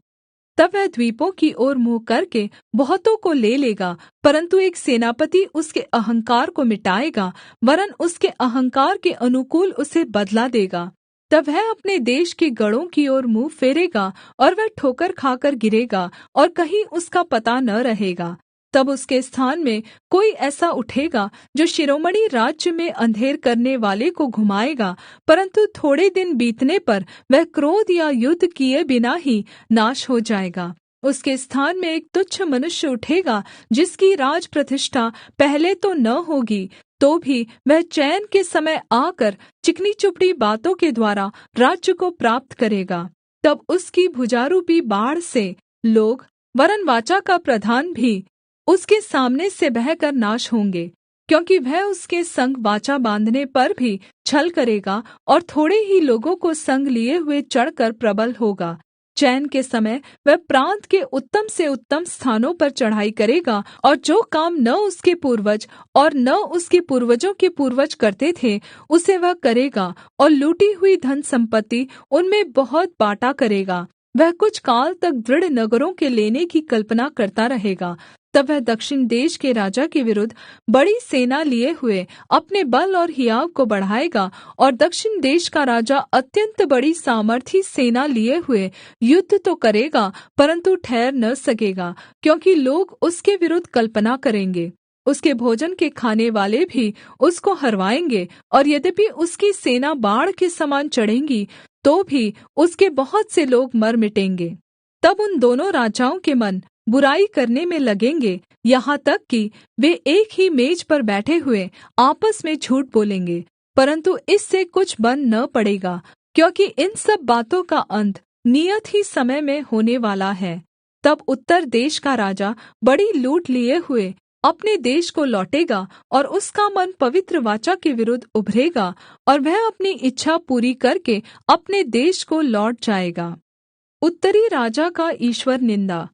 तब वह द्वीपों की ओर मुँह करके बहुतों को ले लेगा, परन्तु एक सेनापति उसके अहंकार को मिटाएगा, वरन् उसके अहंकार के अनुकूल उसे बदला देगा। तब वह अपने देश के गढ़ों की ओर मुँह फेरेगा, और वह ठोकर खाकर गिरेगा, और कहीं उसका पता न रहेगा। तब उसके स्थान में कोई ऐसा उठेगा जो शिरोमणि राज्य में अंधेर करने वाले को घुमाएगा, परन्तु थोड़े दिन बीतने पर वह क्रोध या युद्ध किए बिना ही नाश हो जाएगा। उसके स्थान में एक तुच्छ मनुष्य उठेगा, जिसकी राज प्रतिष्ठा पहले तो न होगी, तो भी वह चैन के समय आकर चिकनी चुपड़ी बातों के द्वारा राज्य को प्राप्त करेगा। तब उसकी भुजारूपी बाढ़ से लोग वरन् वाचा का प्रधान भी उसके सामने से बहकर नाश होंगे, क्योंकि वह उसके संग वाचा बाँधने पर भी छल करेगा, और थोड़े ही लोगों को संग लिए हुए चढ़कर प्रबल होगा। चैन के समय वह प्रान्त के उत्तम से उत्तम स्थानों पर चढ़ाई करेगा, और जो काम न उसके पूर्वज और न उसके पूर्वजों के पूर्वज करते थे, उसे वह करेगा, और लूटी हुई धन सम्पत्ति उनमें बहुत बाँटा करेगा। वह कुछ काल तक दृढ़ नगरों के लेने की कल्पना करता रहेगा। तब वह दक्षिण देश के राजा के विरुद्ध बड़ी सेना लिए हुए अपने बल और हियाव को बढ़ाएगा, और दक्षिण देश का राजा अत्यन्त बड़ी सामर्थी सेना लिए हुए युद्ध तो करेगा, परन्तु ठहर न सकेगा, क्योंकि लोग उसके विरुद्ध कल्पना करेंगे। उसके भोजन के खाने वाले भी उसको हरवाएंगे, और यद्यपि उसकी सेना बाढ़ के समान चढ़ेंगी, तो भी उसके बहुत से लोग मर मिटेंगे। तब उन दोनों राजाओं के मन बुराई करने में लगेंगे, यहाँ तक कि वे एक ही मेज पर बैठे हुए आपस में झूठ बोलेंगे, परन्तु इससे कुछ बन न पड़ेगा, क्योंकि इन सब बातों का अंत नियत ही समय में होने वाला है। तब उत्तर देश का राजा बड़ी लूट लिए हुए अपने देश को लौटेगा, और उसका मन पवित्र वाचा के विरुद्ध उभरेगा, और वह अपनी इच्छा पूरी करके अपने देश को लौट जाएगा। उत्तरी राजा का ईश्वर निंदा।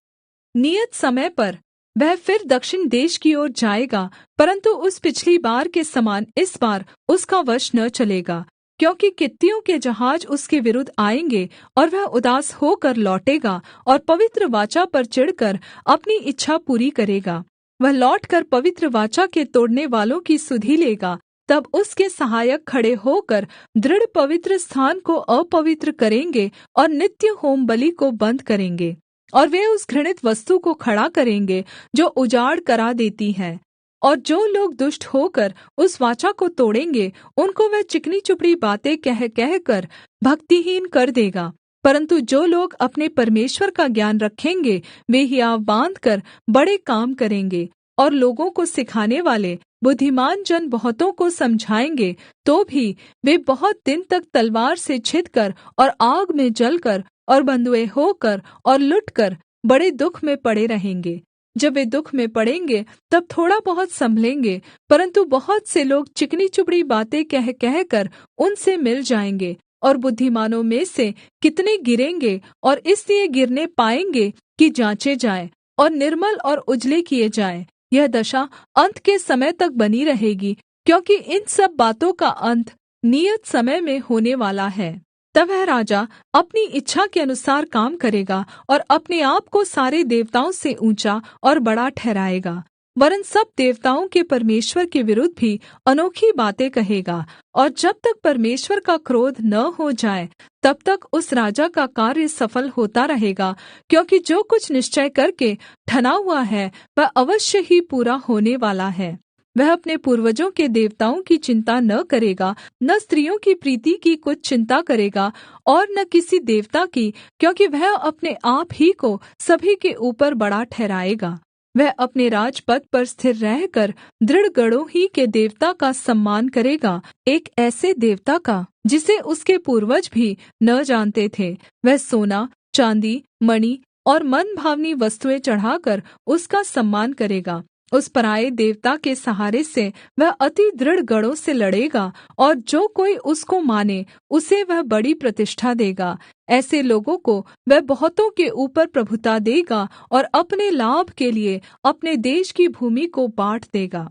नियत समय पर वह फिर दक्षिण देश की ओर जाएगा, परन्तु उस पिछली बार के समान इस बार उसका वश न चलेगा, क्योंकि कित्तियों के जहाज उसके विरुद्ध आएँगे, और वह उदास होकर लौटेगा और पवित्र वाचा पर चिढ़कर अपनी इच्छा पूरी करेगा। वह लौटकर पवित्र वाचा के तोड़ने वालों की सुधि लेगा। तब उसके सहायक खड़े होकर दृढ़ पवित्र स्थान को अपवित्र करेंगे और नित्य होमबलि को बन्द करेंगे। और वे उस घृणित वस्तु को खड़ा करेंगे जो उजाड़ करा देती है। और जो लोग दुष्ट होकर उस वाचा को तोड़ेंगे, उनको वह चिकनी चुपड़ी बातें कह कहकर भक्तिहीन कर देगा। परन्तु जो लोग अपने परमेश्वर का ज्ञान रखेंगे, वे हियाव बाँधकर बड़े काम करेंगे। और लोगों को सिखाने वाले बुद्धिमान जन बहुतों को समझाएँगे, तो भी वे बहुत दिन तक तलवार से छिदकर और आग में जलकर और बँधुए होकर और लुटकर बड़े दुःख में पड़े रहेंगे। जब वे दुःख में पड़ेंगे, तब थोड़ा बहुत सम्भलेंगे, परन्तु बहुत से लोग चिकनी चुपड़ी बातें कह कहकर उनसे मिल जाएँगे। और बुद्धिमानों में से कितने गिरेंगे, और इसलिए गिरने पाएँगे कि जाँचे जाएँ और निर्मल और उजले किए जाएँ। यह दशा अंत के समय तक बनी रहेगी, क्योंकि इन सब बातों का अंत नियत समय में होने वाला है। तब वह राजा अपनी इच्छा के अनुसार काम करेगा और अपने आप को सारे देवताओं से ऊँचा और बड़ा ठहराएगा, वरन् सब देवताओं के परमेश्वर के विरुद्ध भी अनोखी बातें कहेगा। और जब तक परमेश्वर का क्रोध न हो जाए, तब तक उस राजा का कार्य सफल होता रहेगा, क्योंकि जो कुछ निश्चय करके ठना हुआ है वह अवश्य ही पूरा होने वाला है। वह अपने पूर्वजों के देवताओं की चिन्ता न करेगा, न स्त्रियों की प्रीति की कुछ चिन्ता करेगा, और न किसी देवता की, क्योंकि वह अपने आप ही को सभी के ऊपर बड़ा ठहराएगा। वह अपने राजपद पर स्थिर रहकर दृढ़ गढ़ों ही के देवता का सम्मान करेगा, एक ऐसे देवता का जिसे उसके पूर्वज भी न जानते थे। वह सोना, चाँदी, मणि और मनभावनी वस्तुएं चढ़ाकर उसका सम्मान करेगा। उस पराए देवता के सहारे से वह अति दृढ़ गढ़ों से लड़ेगा, और जो कोई उसको माने उसे वह बड़ी प्रतिष्ठा देगा। ऐसे लोगों को वह बहुतों के ऊपर प्रभुता देगा, और अपने लाभ के लिए अपने देश की भूमि को बाँट देगा।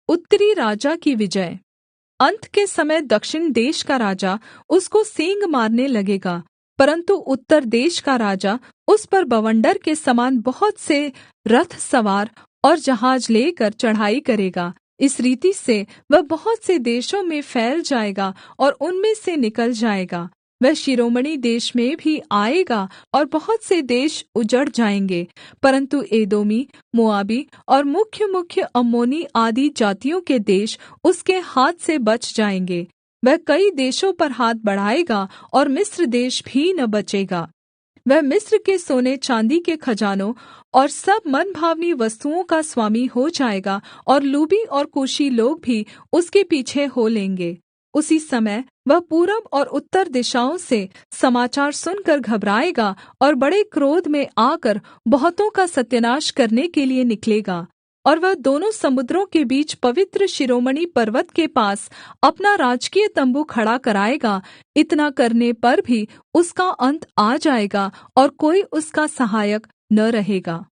उत्तरी राजा की विजय। अंत के समय दक्षिण देश का राजा उसको सींग मारने लगेगा, परन्तु उत्तर देश का राजा उस पर बवंडर के समान बहुत से रथ सवार और जहाज लेकर चढ़ाई करेगा। इस रीति से वह बहुत से देशों में फैल जाएगा और उनमें से निकल जाएगा। वह शिरोमणि देश में भी आएगा, और बहुत से देश उजड़ जाएंगे, परन्तु एदोमी, मोआबी और मुख्य मुख्य अम्मोनी आदि जातियों के देश उसके हाथ से बच जाएंगे। वह कई देशों पर हाथ बढ़ाएगा, और मिस्र देश भी न बचेगा। वह मिस्र के सोने चाँदी के खजानों और सब मनभावनी वस्तुओं का स्वामी हो जाएगा, और लूबी और कूशी लोग भी उसके पीछे हो लेंगे। उसी समय वह पूरब और उत्तर दिशाओं से समाचार सुनकर घबराएगा, और बड़े क्रोध में आकर बहुतों का सत्यानाश करने के लिए निकलेगा। और वह दोनों समुद्रों के बीच पवित्र शिरोमणि पर्वत के पास अपना राजकीय तम्बू खड़ा कराएगा। इतना करने पर भी उसका अंत आ जाएगा, और कोई उसका सहायक न रहेगा।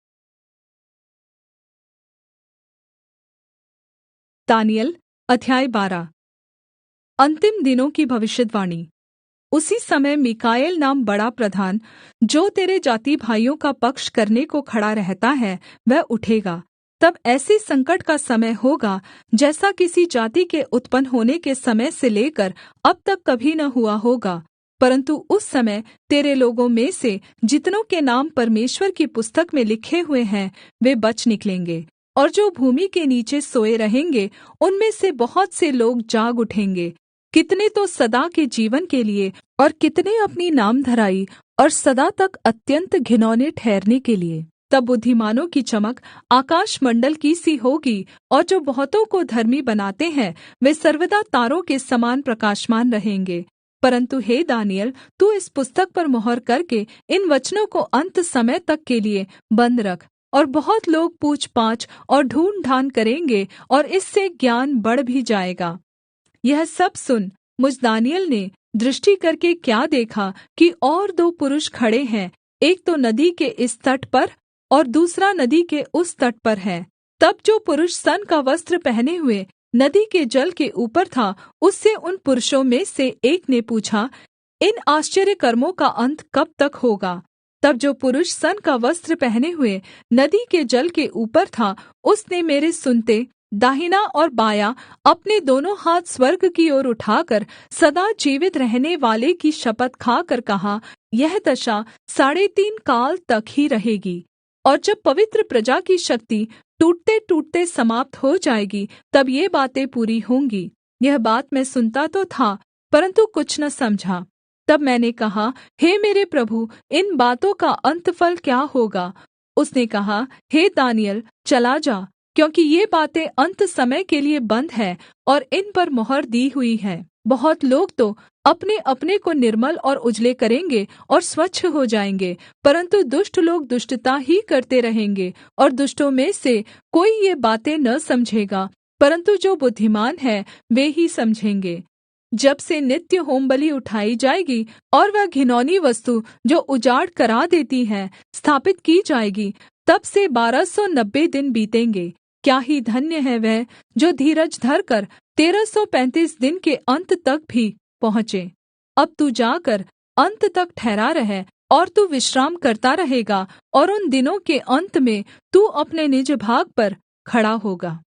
दानिय्येल अध्याय 12। अंतिम दिनों की भविष्यद्वाणी। उसी समय मीकाएल नाम बड़ा प्रधान, जो तेरे जाति भाइयों का पक्ष करने को खड़ा रहता है, वह उठेगा। तब ऐसे संकट का समय होगा जैसा किसी जाति के उत्पन्न होने के समय से लेकर अब तक कभी न हुआ होगा। परन्तु उस समय तेरे लोगों में से जितनों के नाम परमेश्वर की पुस्तक में लिखे हुए हैं, वे बच निकलेंगे। और जो भूमि के नीचे सोए रहेंगे, उनमें से बहुत से लोग जाग उठेंगे। कितने तो सदा के जीवन के लिए, और कितने अपनी नामधराई और सदा तक अत्यन्त घिनौने ठहरने के लिए। तब बुद्धिमानों की चमक आकाश मण्डल की सी होगी, और जो बहुतों को धर्मी बनाते हैं वे सर्वदा तारों के समान प्रकाशमान रहेंगे। परन्तु हे दानिय्येल, तू इस पुस्तक पर मुहर करके इन वचनों को अन्त समय तक के लिए बन्द रख। और बहुत लोग पूछ-पाछ और ढूँढ़-ढाँढ़ करेंगे, और इससे ज्ञान बढ़ भी जाएगा। यह सब सुन, मुझ दानिय्येल ने दृष्टि करके क्या देखा कि और दो पुरुष खड़े हैं, एक तो नदी के इस तट पर और दूसरा नदी के उस तट पर है। तब जो पुरुष सन का वस्त्र पहने हुए नदी के जल के ऊपर था, उससे उन पुरुषों में से एक ने पूछा, इन आश्चर्य कर्मों का अंत कब तक होगा? तब जो पुरुष सन का वस्त्र पहने हुए नदी के जल के ऊपर था, उसने मेरे सुनते दाहिना और बायाँ अपने दोनों हाथ स्वर्ग की ओर उठाकर सदा जीवित रहने वाले की शपथ खाकर कहा, यह दशा 3.5 काल तक ही रहेगी। और जब पवित्र प्रजा की शक्ति टूटते-टूटते समाप्त हो जाएगी, तब ये बातें पूरी होंगी। यह बात मैं सुनता तो था, परन्तु कुछ न समझा। तब मैंने कहा, हे मेरे प्रभु, इन बातों का अंतफल क्या होगा? उसने कहा, हे दानिय्येल, चला जा, क्योंकि ये बातें अन्त समय के लिए बन्द है और इन पर मुहर दी हुई है। बहुत लोग तो अपने-अपने को निर्मल और उजले करेंगे और स्वच्छ हो जाएंगे, परन्तु दुष्ट लोग दुष्टता ही करते रहेंगे, और दुष्टों में से कोई ये बातें न समझेगा, परन्तु जो बुद्धिमान है वे ही समझेंगे। जब से नित्य होमबलि उठाई जाएगी और वह घिनौनी वस्तु जो उजाड़ करा देती है स्थापित की जाएगी, तब से 1290 दिन बीतेंगे। क्या ही धन्य है वह जो धीरज धरकर 1335 दिन के अंत तक भी पहुँचे। अब तू जाकर अंत तक ठहरा रह, और तू विश्राम करता रहेगा, और उन दिनों के अन्त में तू अपने निज भाग पर खड़ा होगा।